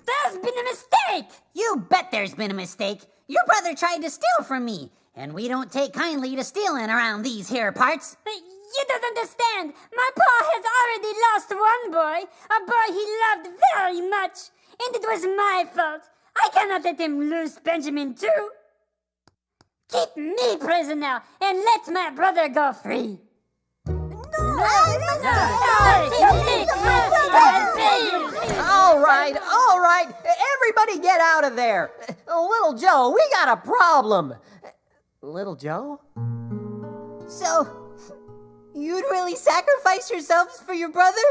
There's been a mistake. You bet there's been a mistake. Your brother tried to steal from me, and we don't take kindly to stealing around these here parts. You don't understand. My pa has already lost one boy, a boy he loved very much, and it was my fault. I cannot let him lose Benjamin too. Keep me prisoner and let my brother go free. All right. Everybody get out of there. Little Joe, we got a problem. Little Joe? So, you'd really sacrifice yourselves for your brother?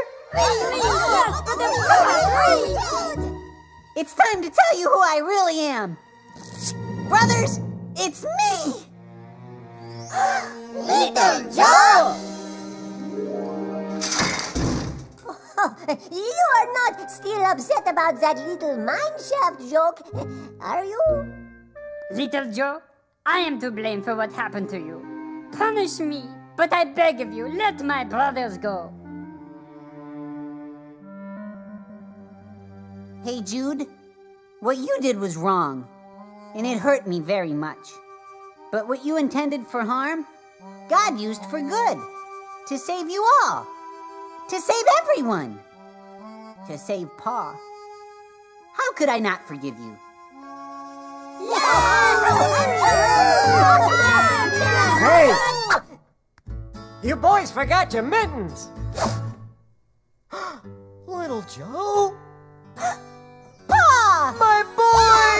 It's time to tell you who I really am. Brothers, it's me! Little Joe! You are not still upset about that little mineshaft joke, are you? Little Joe, I am to blame for what happened to you. Punish me, but I beg of you, let my brothers go. Hey, Jude, what you did was wrong, and it hurt me very much. But what you intended for harm, God used for good, to save you all, to save everyone, to save Pa. How could I not forgive you? Hey! You boys forgot your mittens! Little Joe? Pa! My boy!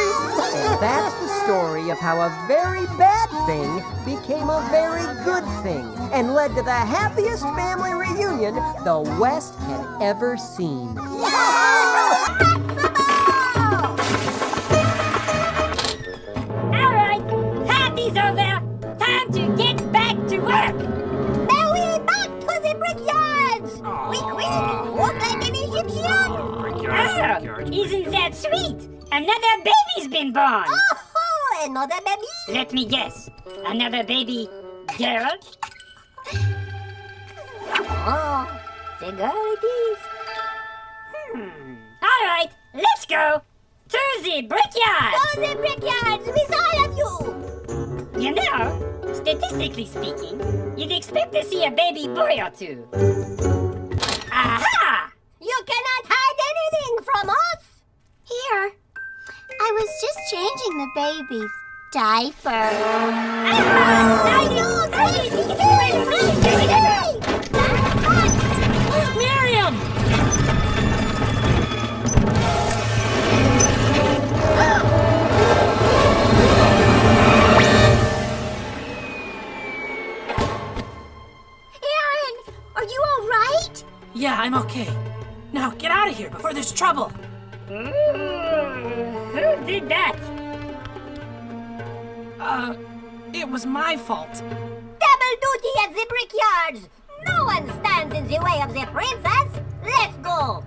That's the story of how a very bad thing became a very good thing and led to the happiest family reunion the West had ever seen. All right, party's over. Time to get back to work. Now we back to the brickyards! Quick, walk like an Egyptian! Isn't that sweet? Another baby's been born. Oh, another baby? Let me guess. Another baby, Geralt? Oh, the girl it is. All right, let's go to the brickyard. To the brickyards with all of you! You know, statistically speaking, you'd expect to see a baby boy or two. Aha! You cannot hide anything from us! Here, I was just changing the baby's diaper. Miriam! Aaron, are you all right? Yeah, I'm okay. Now get out of here before there's trouble. Who did that? It was my fault. Double duty at the brickyards! No one stands in the way of the princess! Let's go!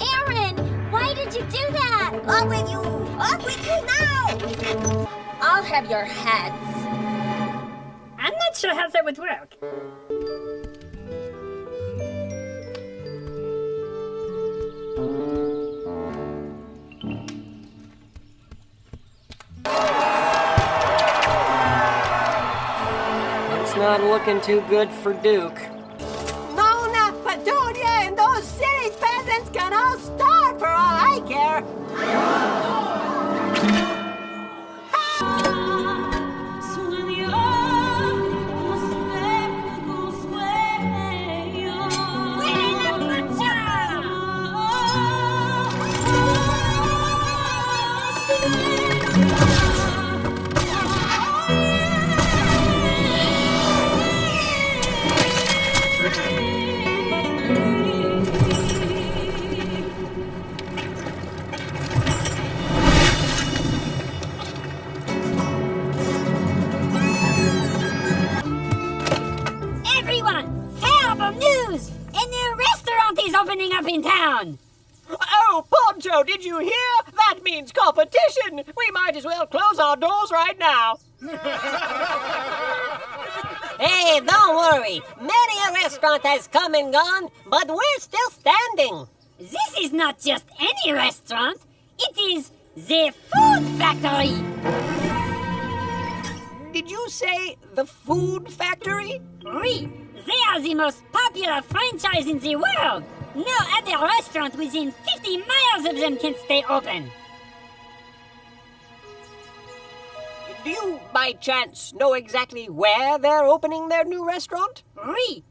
Aaron, Why did you do that? Up with you! Up with you now! I'll have your heads. I'm not sure how that would work. It's not looking too good for Duke. Nona, Petunia, and those silly peasants can all starve for all I care. Opening up in town. Oh, Poncho, did you hear? That means competition. We might as well close our doors right now. Hey, don't worry. Many a restaurant has come and gone, but we're still standing. This is not just any restaurant. It is the food factory. Did you say the food factory? Oui, they are the most popular franchise in the world. No other restaurant within 50 miles of them can stay open. Do you, by chance, know exactly where they're opening their new restaurant? Oui.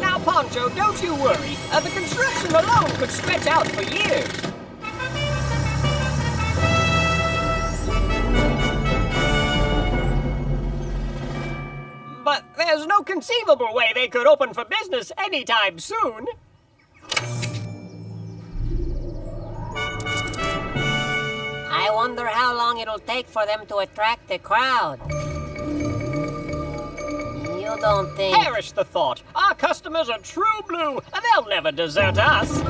Now, Poncho, don't you worry. The construction alone could stretch out for years. But there's no conceivable way they could open for business anytime soon. I wonder how long it'll take for them to attract the crowd. You don't think... Perish the thought. Our customers are true blue, and they'll never desert us.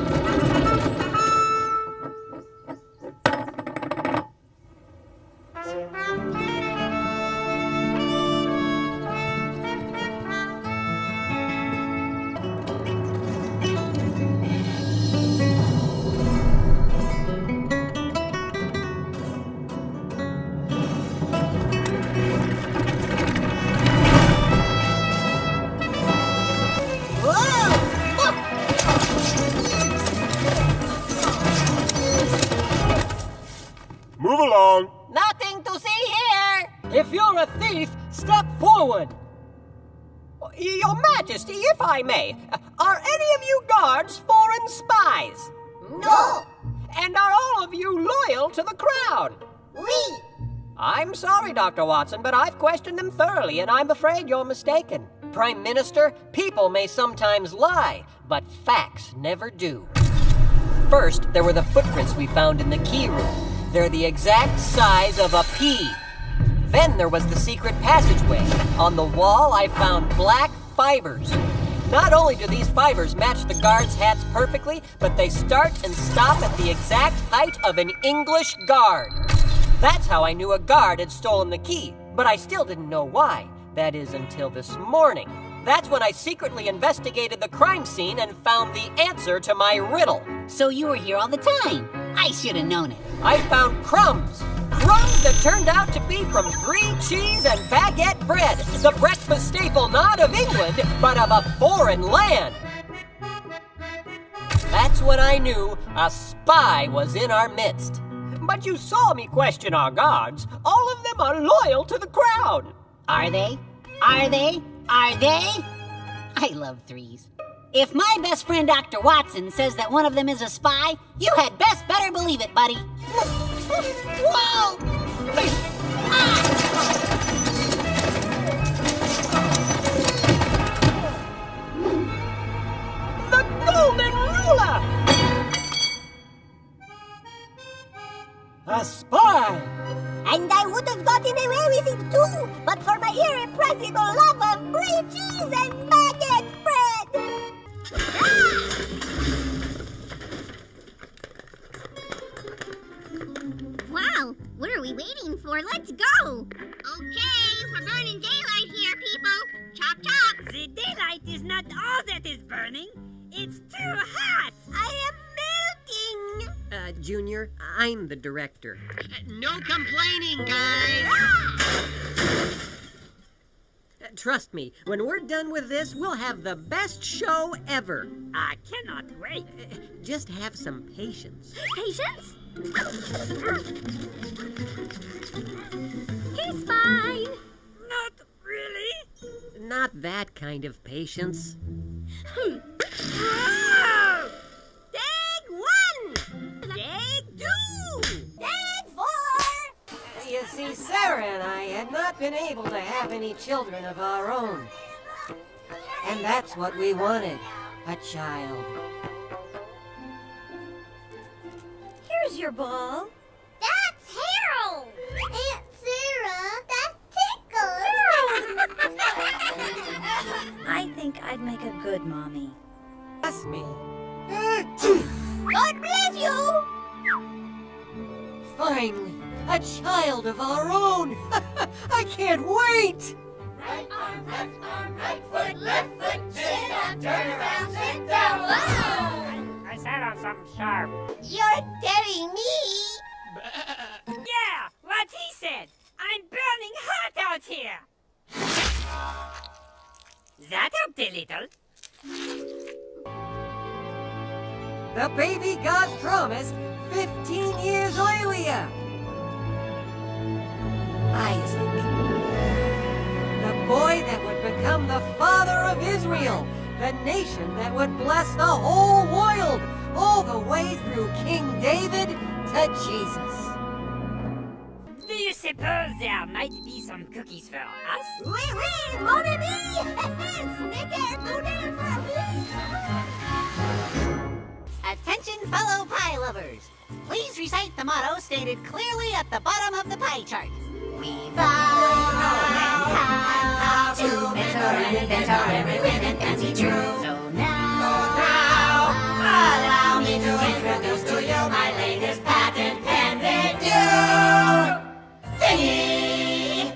Move along. Nothing to see here. If you're a thief, step forward. Your Majesty, if I may, are any of you guards foreign spies? No. And are all of you loyal to the crown? We. I'm sorry, Dr. Watson, but I've questioned them thoroughly, and I'm afraid you're mistaken. Prime Minister, people may sometimes lie, but facts never do. First, there were the footprints we found in the key room. They're the exact size of a pea. Then there was the secret passageway. On the wall, I found black fibers. Not only do these fibers match the guards' hats perfectly, but they start and stop at the exact height of an English guard. That's how I knew a guard had stolen the key, but I still didn't know why. That is, until this morning. That's when I secretly investigated the crime scene and found the answer to my riddle. So you were here all the time. I should have known it. I found crumbs. Crumbs that turned out to be from brie cheese and baguette bread, the breakfast staple not of England, but of a foreign land. That's when I knew a spy was in our midst. But you saw me question our guards. All of them are loyal to the crown. Are they? Are they? Are they? I love threes. If my best friend Dr. Watson says that one of them is a spy, you had best better believe it, buddy. Whoa! The golden ruler! A spy! And I would have gotten away with it too, but for my irrepressible love of brie cheese and baguette bread! Wow, what are we waiting for? Let's go! Okay, we're burning daylight here, people. Chop chop! The daylight is not all that is burning. It's too hot. I am melting! Junior, I'm the director. No complaining, guys. Trust me, when we're done with this, we'll have the best show ever. I cannot wait. Just have some patience. Patience? He's fine. Not really. Not that kind of patience. Take one! Take two! Take four! You see, Sarah and I had not been able to have any children of our own. And that's what we wanted, a child. Here's your ball. That's Harold! Aunt Sarah, that tickles! I think I'd make a good mommy. Bless me. God bless you! Finally, a child of our own! I can't wait! Right foot, left foot, chin up, turn around, sit down, wow! I sat on something sharp. You're telling me? Yeah, what he said. I'm burning hot out here. That helped a little. The baby God promised 15 years earlier. Isaac. The boy that would become the father of Israel. The nation that would bless the whole world. All the way through King David to Jesus. Do you suppose there might be some cookies for us? Oui, oui, mon ami! Snickerdoodle for me! Attention, fellow pie lovers. Please recite the motto stated clearly at the bottom of the pie chart. We vow how to mentor and inventor every win and fancy true. So now, allow me to introduce to you my latest patent pending due. Thingy!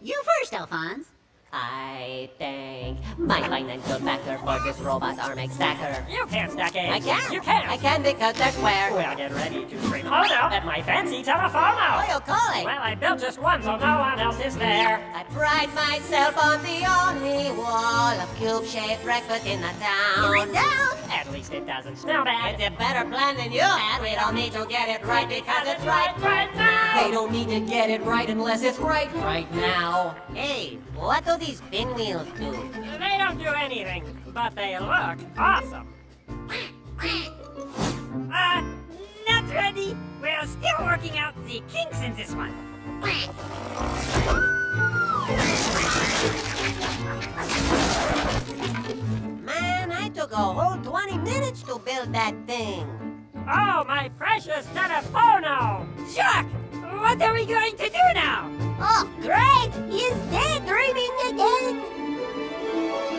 You first, Alphonse. I thank my fine and good backer for this robot arm stacker. You can't stack eggs. I can. You can't. I can because they're square. Well, get ready to scream hold out at my fancy telephono. What you calling? Well, I built just one, so no one else is there. I pride myself on the only wall of cube-shaped breakfast in the town. You're down? At least it doesn't smell bad. It's a better plan than you had. We don't need to get it right because it's right now. They don't need to get it right unless it's right now. Hey, what do these pinwheels do? They don't do anything, but they look awesome. Not ready. We're still working out the kinks in this one. Man, I took a whole 20 minutes to build that thing. Oh, my precious telephono! Jacques, what are we going to do now? Oh, great! He's daydreaming again!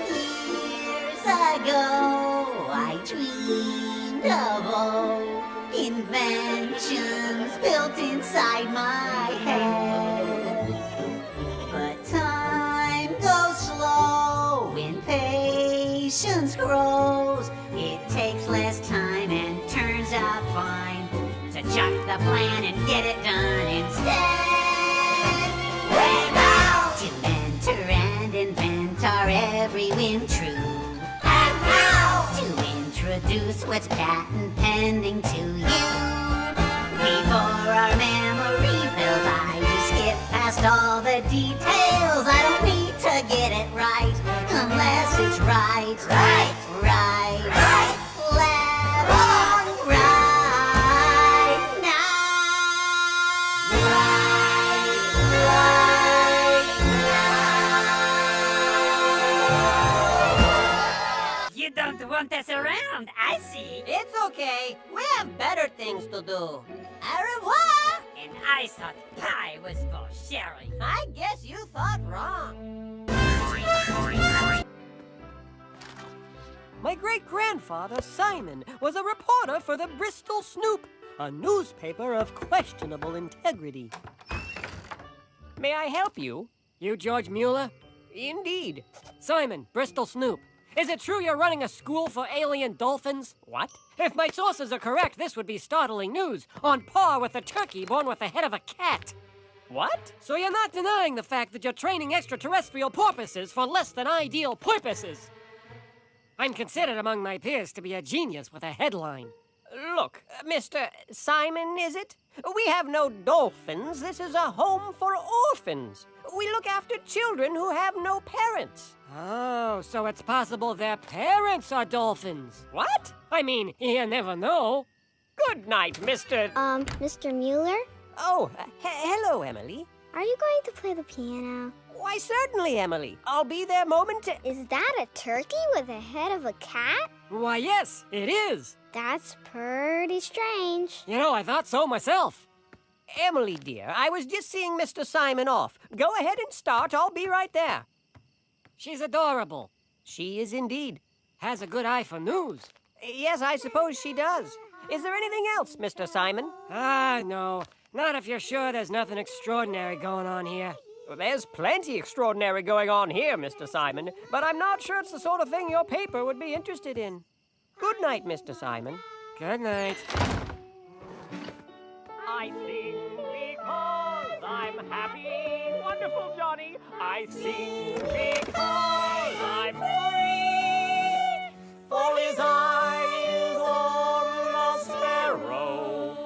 Years ago, I dreamed of old inventions built inside my head. But time goes slow when patience grows. It takes less time and turns out fine to chuck the plan and get it done instead. Way now to mentor and inventor every whim true. And now to introduce what's patent pending to you. Before our memory fills, I just skip past all the details. I don't need to get it right unless it's right. Right, right, right. Left, wrong, right now. You don't want us around, I see. It's okay. We have better things to do. Au revoir! I thought pie was for sharing. I guess you thought wrong. My great-grandfather, Simon, was a reporter for the Bristol Snoop, a newspaper of questionable integrity. May I help you? You George Mueller? Indeed. Simon, Bristol Snoop. Is it true you're running a school for alien dolphins? What? If my sources are correct, this would be startling news, on par with a turkey born with the head of a cat. What? So you're not denying the fact that you're training extraterrestrial porpoises for less than ideal porpoises? I'm considered among my peers to be a genius with a headline. Look, Mr. Simon, is it? We have no dolphins. This is a home for orphans. We look after children who have no parents. Oh, so it's possible their parents are dolphins. What? I mean, you never know. Good night, Mr. Mr. Mueller? Oh, hello, Emily. Are you going to play the piano? Why, certainly, Emily. I'll be there momentarily. Is that a turkey with a head of a cat? Why, yes, it is. That's pretty strange. You know, I thought so myself. Emily, dear, I was just seeing Mr. Simon off. Go ahead and start. I'll be right there. She's adorable. She is indeed. Has a good eye for news. Yes, I suppose she does. Is there anything else, Mr. Simon? No. Not if you're sure there's nothing extraordinary going on here. Well, there's plenty extraordinary going on here, Mr. Simon, but I'm not sure it's the sort of thing your paper would be interested in. Good night, Mr. Simon. Good night. I sing because I'm happy. Wonderful, Johnny. I sing because I'm free. For his eye is on the sparrow,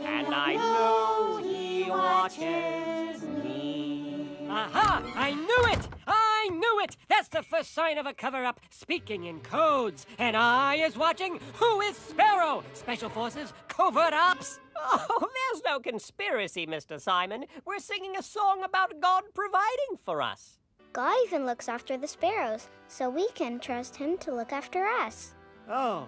and I know he watches me. Aha! I knew it! I knew it! That's the first sign of a cover-up, speaking in codes. An eye is watching. Who is Sparrow? Special Forces? Covert Ops? Oh, there's no conspiracy, Mr. Simon. We're singing a song about God providing for us. God even looks after the sparrows, so we can trust him to look after us. Oh.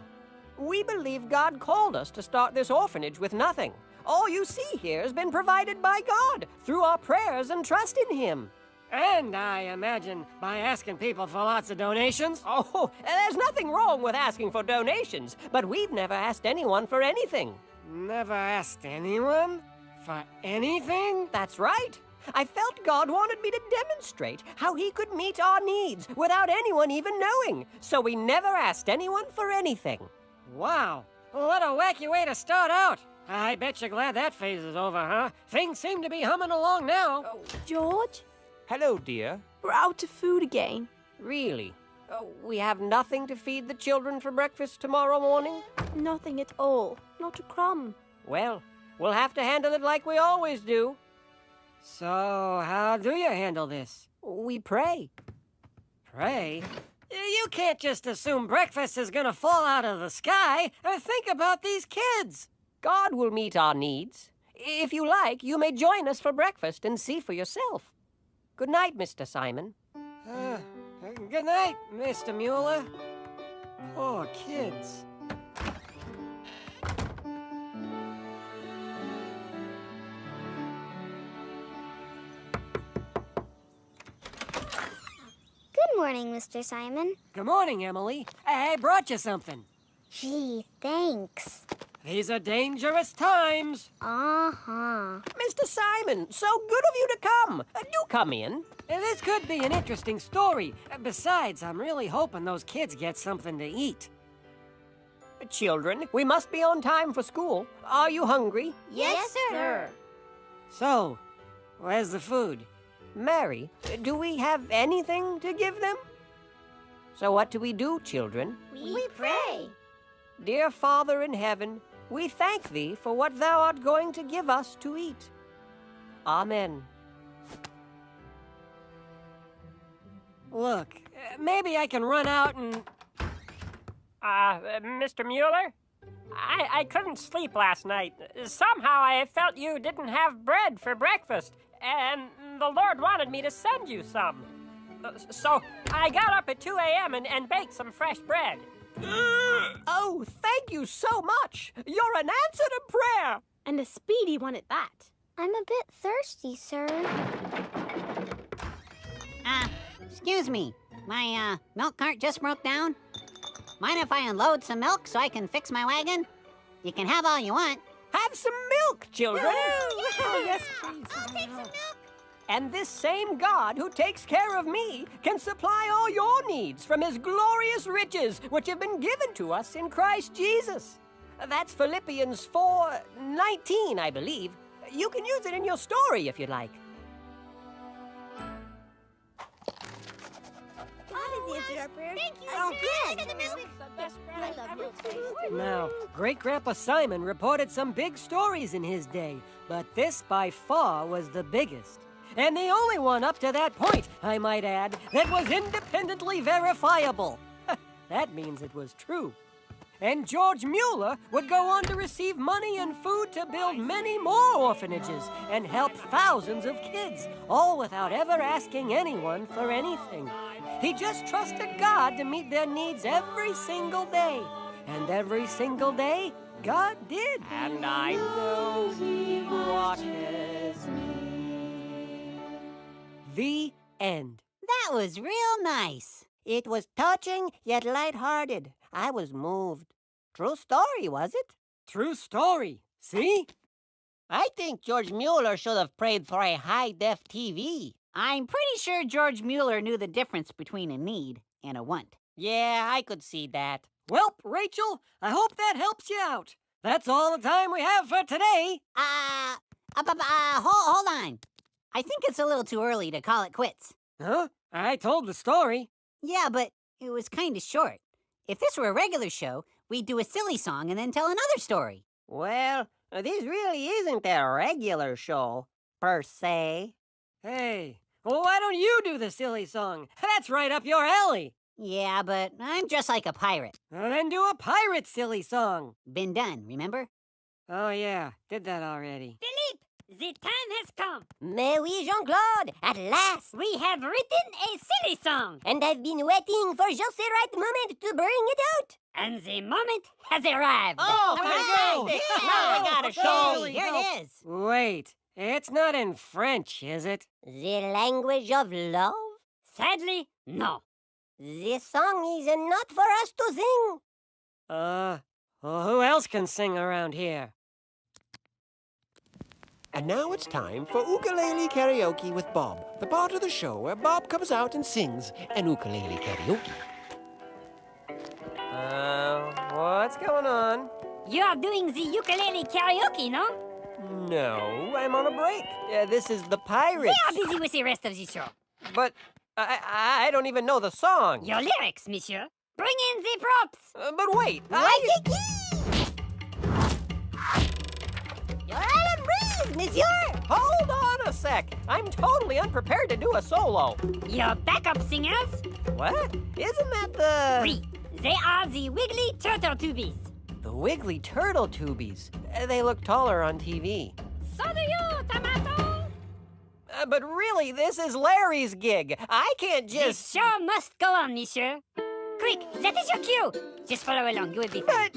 We believe God called us to start this orphanage with nothing. All you see here has been provided by God through our prayers and trust in him. And I imagine by asking people for lots of donations. Oh, there's nothing wrong with asking for donations, but we've never asked anyone for anything. Never asked anyone? For anything? That's right. I felt God wanted me to demonstrate how he could meet our needs without anyone even knowing. So we never asked anyone for anything. Wow. What a wacky way to start out. I bet you're glad that phase is over, huh? Things seem to be humming along now. George? Hello, dear. We're out of food again. Really? We have nothing to feed the children for breakfast tomorrow morning? Nothing at all. Not a crumb. Well, we'll have to handle it like we always do. So, how do you handle this? We pray. Pray? You can't just assume breakfast is gonna fall out of the sky. Think about these kids. God will meet our needs. If you like, you may join us for breakfast and see for yourself. Good night, Mr. Simon. Good night, Mr. Mueller. Poor kids. Good morning, Mr. Simon. Good morning, Emily. I brought you something. Gee, thanks. These are dangerous times. Uh-huh. Mr. Simon, so good of you to come. Do come in. This could be an interesting story. Besides, I'm really hoping those kids get something to eat. Children, we must be on time for school. Are you hungry? Yes, sir. So, where's the food? Mary, do we have anything to give them? So what do we do, children? We pray. Dear Father in heaven, we thank thee for what thou art going to give us to eat. Amen. Look, maybe I can run out and... Mr. Mueller? I couldn't sleep last night. Somehow I felt you didn't have bread for breakfast, and the Lord wanted me to send you some. So I got up at 2 a.m. and baked some fresh bread. Oh, thank you so much. You're an answer to prayer. And a speedy one at that. I'm a bit thirsty, sir. Excuse me. My, milk cart just broke down. Mind if I unload some milk so I can fix my wagon? You can have all you want. Have some milk, children. Oh, yes, please. I'll take some milk. And this same God who takes care of me can supply all your needs from his glorious riches, which have been given to us in Christ Jesus. That's Philippians 4:19, I believe. You can use it in your story if you'd like. Thank you, Oh, sir. good. I love milk. Now, Great-Grandpa Simon reported some big stories in his day, but this by far was the biggest. And the only one up to that point, I might add, that was independently verifiable. That means it was true. And George Mueller would go on to receive money and food to build many more orphanages and help thousands of kids, all without ever asking anyone for anything. He just trusted God to meet their needs every single day. And every single day, God did. And I know he watches me. The end. That was real nice. It was touching yet lighthearted. I was moved. True story, was it? True story. See? I think George Mueller should have prayed for a high-def TV. I'm pretty sure George Mueller knew the difference between a need and a want. Yeah, I could see that. Welp, Rachel, I hope that helps you out. That's all the time we have for today. Hold on. I think it's a little too early to call it quits. Huh? I told the story. Yeah, but it was kind of short. If this were a regular show, we'd do a silly song and then tell another story. Well, this really isn't a regular show, per se. Hey, well, why don't you do the silly song? That's right up your alley. Yeah, but I'm just like a pirate. Well, then do a pirate silly song. Been done, remember? Oh, yeah, did that already. Philippe, the time has come. Mais oui, Jean-Claude, at last. We have written a silly song. And I've been waiting for just the right moment to bring it out. And the moment has arrived. Oh, fantastic! Now we got a show. Here it is. Wait, it's not in French, is it? The language of love? Sadly, no. This song is not for us to sing. Well, who else can sing around here? And now it's time for ukulele karaoke with Bob, the part of the show where Bob comes out and sings an ukulele karaoke. What's going on? You are doing the ukulele karaoke, no? No, I'm on a break. This is the Pirates. They are busy with the rest of the show. But I don't even know the song. Your lyrics, monsieur. Bring in the props. But wait, Your island breeze, monsieur! Hold on a sec. I'm totally unprepared to do a solo. Your backup singers? What? Isn't that the... Oui, they are the Wiggly Turtle Tubies. The Wiggly Turtle Tubies. They look taller on TV. So do you, Tomato. But really, this is Larry's gig. I can't The just... show must go on, monsieur. Quick, that is your cue. Just follow along, you will be fine.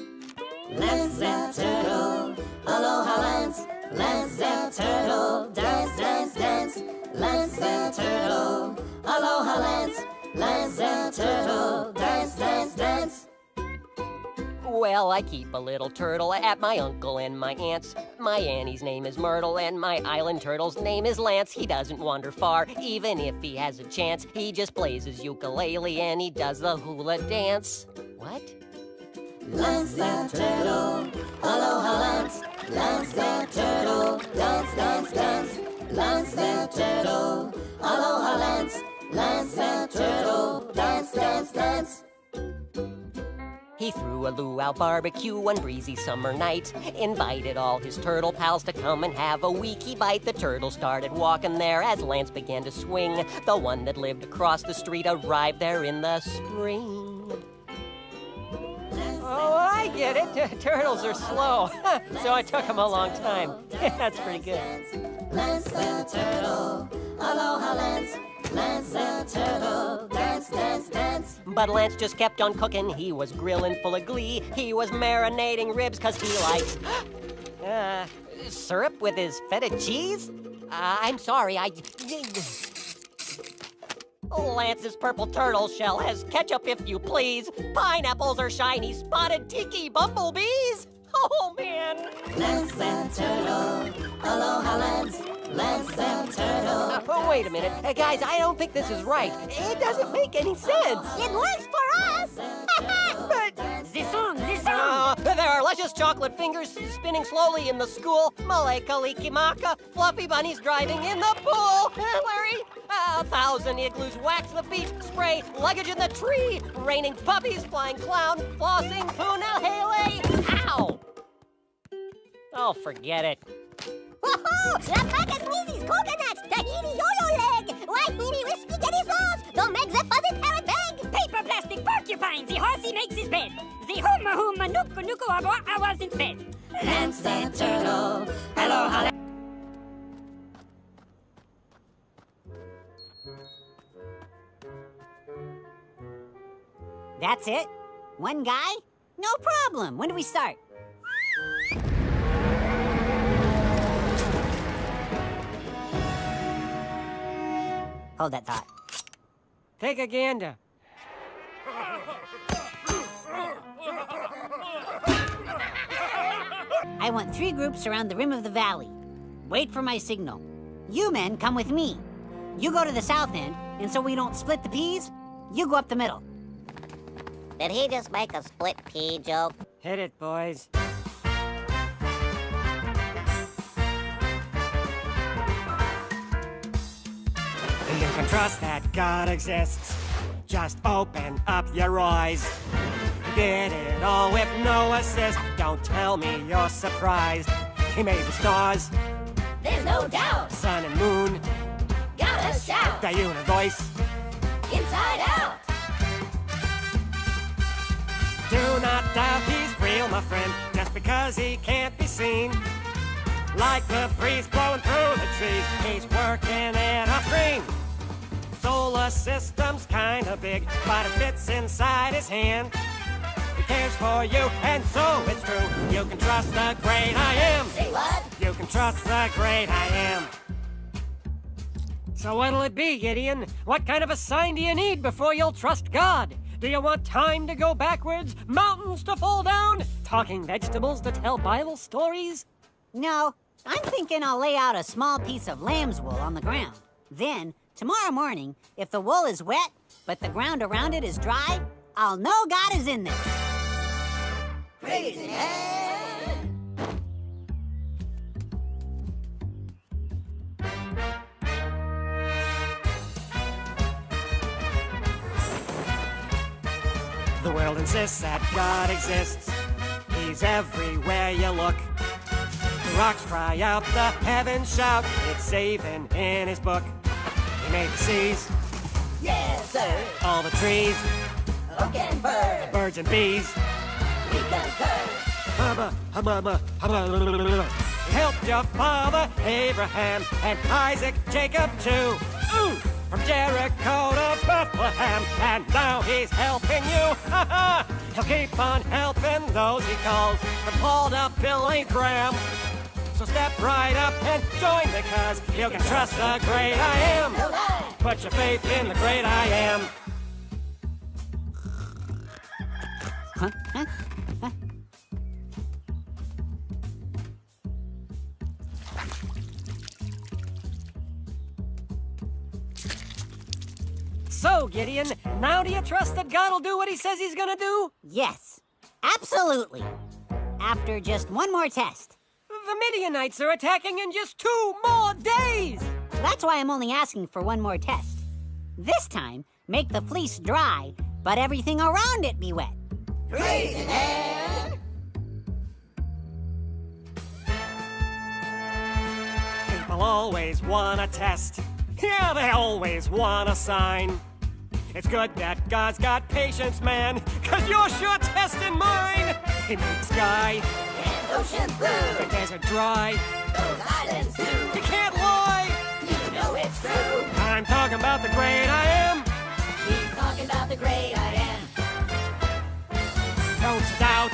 Lance that turtle, aloha Lance. Lance that turtle, dance, dance, dance. Lance that turtle, aloha Lance. Lance that turtle, dance, dance, dance. Well, I keep a little turtle at my uncle and my aunt's. My Annie's name is Myrtle, and my island turtle's name is Lance. He doesn't wander far, even if he has a chance. He just plays his ukulele and he does the hula dance. What? Lance that turtle, aloha Lance. Lance that turtle, dance, dance, dance. Lance that turtle, aloha Lance. Lance that turtle, dance, dance, dance. He threw a luau barbecue one breezy summer night, invited all his turtle pals to come and have a weeky bite. The turtle started walking there as Lance began to swing. The one that lived across the street arrived there in the spring. Oh, I get it. Turtles are slow. So it took him a long time. That's pretty good. Lance that turtle, aloha Lance. Lance that turtle, dance, dance, dance. But Lance just kept on cooking. He was grilling full of glee. He was marinating ribs 'cause he likes... Syrup with his feta cheese? I'm sorry, Lance's purple turtle shell has ketchup, if you please. Pineapples are shiny, spotted tiki bumblebees. Oh, man. Lance and Turtle. Aloha, Lance. Lance and Turtle. Oh, wait a minute. Guys, I don't think this is right. It doesn't make any sense. It works for us! But This song. there are luscious chocolate fingers spinning slowly in the school. Maleka Likimaka. Fluffy bunnies driving in the pool. Larry, 1,000 igloos wax the beach. Spray luggage in the tree. Raining puppies, flying clown, flossing punahele. Ow! Oh, forget it. Woohoo! Alpaca sneezes, coconuts, Tahiti yo-yo leg, Wahiti whiskey getty sauce, don't make the fuzzy parrot bag. Paper plastic porcupine, the horsey makes his bed. The huma nuku nuku I wasn't fed. Lance and Turtle. Aloha. That's it? One guy? No problem. When do we start? Hold that thought. Take a gander. I want 3 groups around the rim of the valley. Wait for my signal. You men come with me. You go to the south end, and so we don't split the peas, you go up the middle. Did he just make a split pea joke? Hit it, boys. You can trust that God exists. Just open up your eyes. He did it all with no assist. Don't tell me you're surprised. He made the stars. There's no doubt. Sun and moon. Gotta shout. The universe. Inside out. Do not doubt he's real, my friend, just because he can't be seen. Like the breeze blowing through the trees, he's working in a screen. Solar system's kinda big, but it fits inside his hand. He cares for you, and so it's true. You can trust the great I am. Say what? You can trust the great I am. So what'll it be, Gideon? What kind of a sign do you need before you'll trust God? Do you want time to go backwards? Mountains to fall down? Talking vegetables to tell Bible stories? No, I'm thinking I'll lay out a small piece of lamb's wool on the ground. Then, tomorrow morning, if the wool is wet, but the ground around it is dry, I'll know God is in there. Crazy man. The world insists that God exists. He's everywhere you look. The rocks cry out, the heavens shout. It's saving in his book. He made the seas. Yes, sir. All the trees. Oak and bird. Birds and bees. We concur. He helped your father Abraham and Isaac, Jacob too. Ooh, from Jericho to Bethlehem, and now he's helping you. He'll keep on helping those he calls, from Paul to Billy Graham. So step right up and join, because you can trust the great I am. Put your faith in the great I am. Huh? So, Gideon, now do you trust that God will do what he says he's gonna do? Yes, absolutely. After just one more test. The Midianites are attacking in just 2 more days! That's why I'm only asking for one more test. This time, make the fleece dry, but everything around it be wet. Crazy man. People always want a test. Yeah, they always want a sign. It's good that God's got patience, man, 'cause you're sure testing mine. He made the sky. And ocean blue. The desert dry. Those islands too. You can't lie. You know it's true. I'm talking about the great I am. He's talking about the great I am. Don't doubt.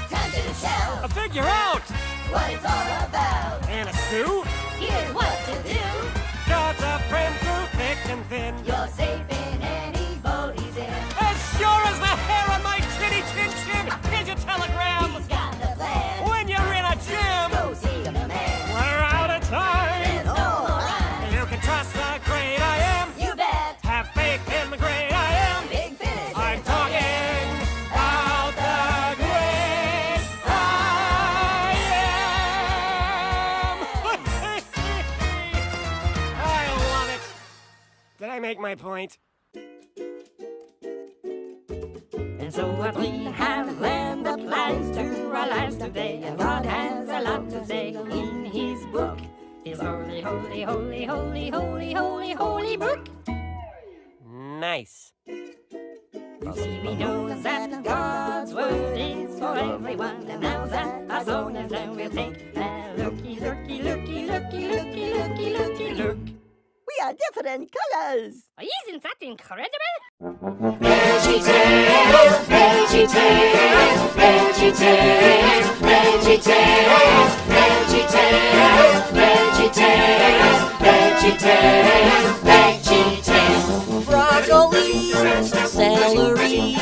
Time to shell. Figure out what it's all about. Sue. Here's what to do. God's a friend through thick and thin. You're safe in any boat he's in. As sure as the hair on my chinny chin chin, here's your telegram. He's got the plan. When you're in a gym, Go see the man. we're out of time. There's no more rhyme. You can trust the great I am. You bet. Have faith in the great I am. Big finish. I'm talking about the great I am. I love it. Did I make my point? And so what we have learned applies to our lives today. And God has a lot to say in his book. His holy, holy, holy, holy, holy, holy, holy book. Nice. You see, we know that God's word is for everyone. And now that our song is done, we'll take a looky, looky, looky, looky, looky, looky, looky, look. We are different colors. Isn't that incredible? VeggieTales, VeggieTales, VeggieTales, VeggieTales, VeggieTales, VeggieTales, VeggieTales, VeggieTales. Broccoli, celery,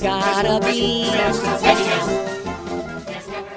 gotta be VeggieTales.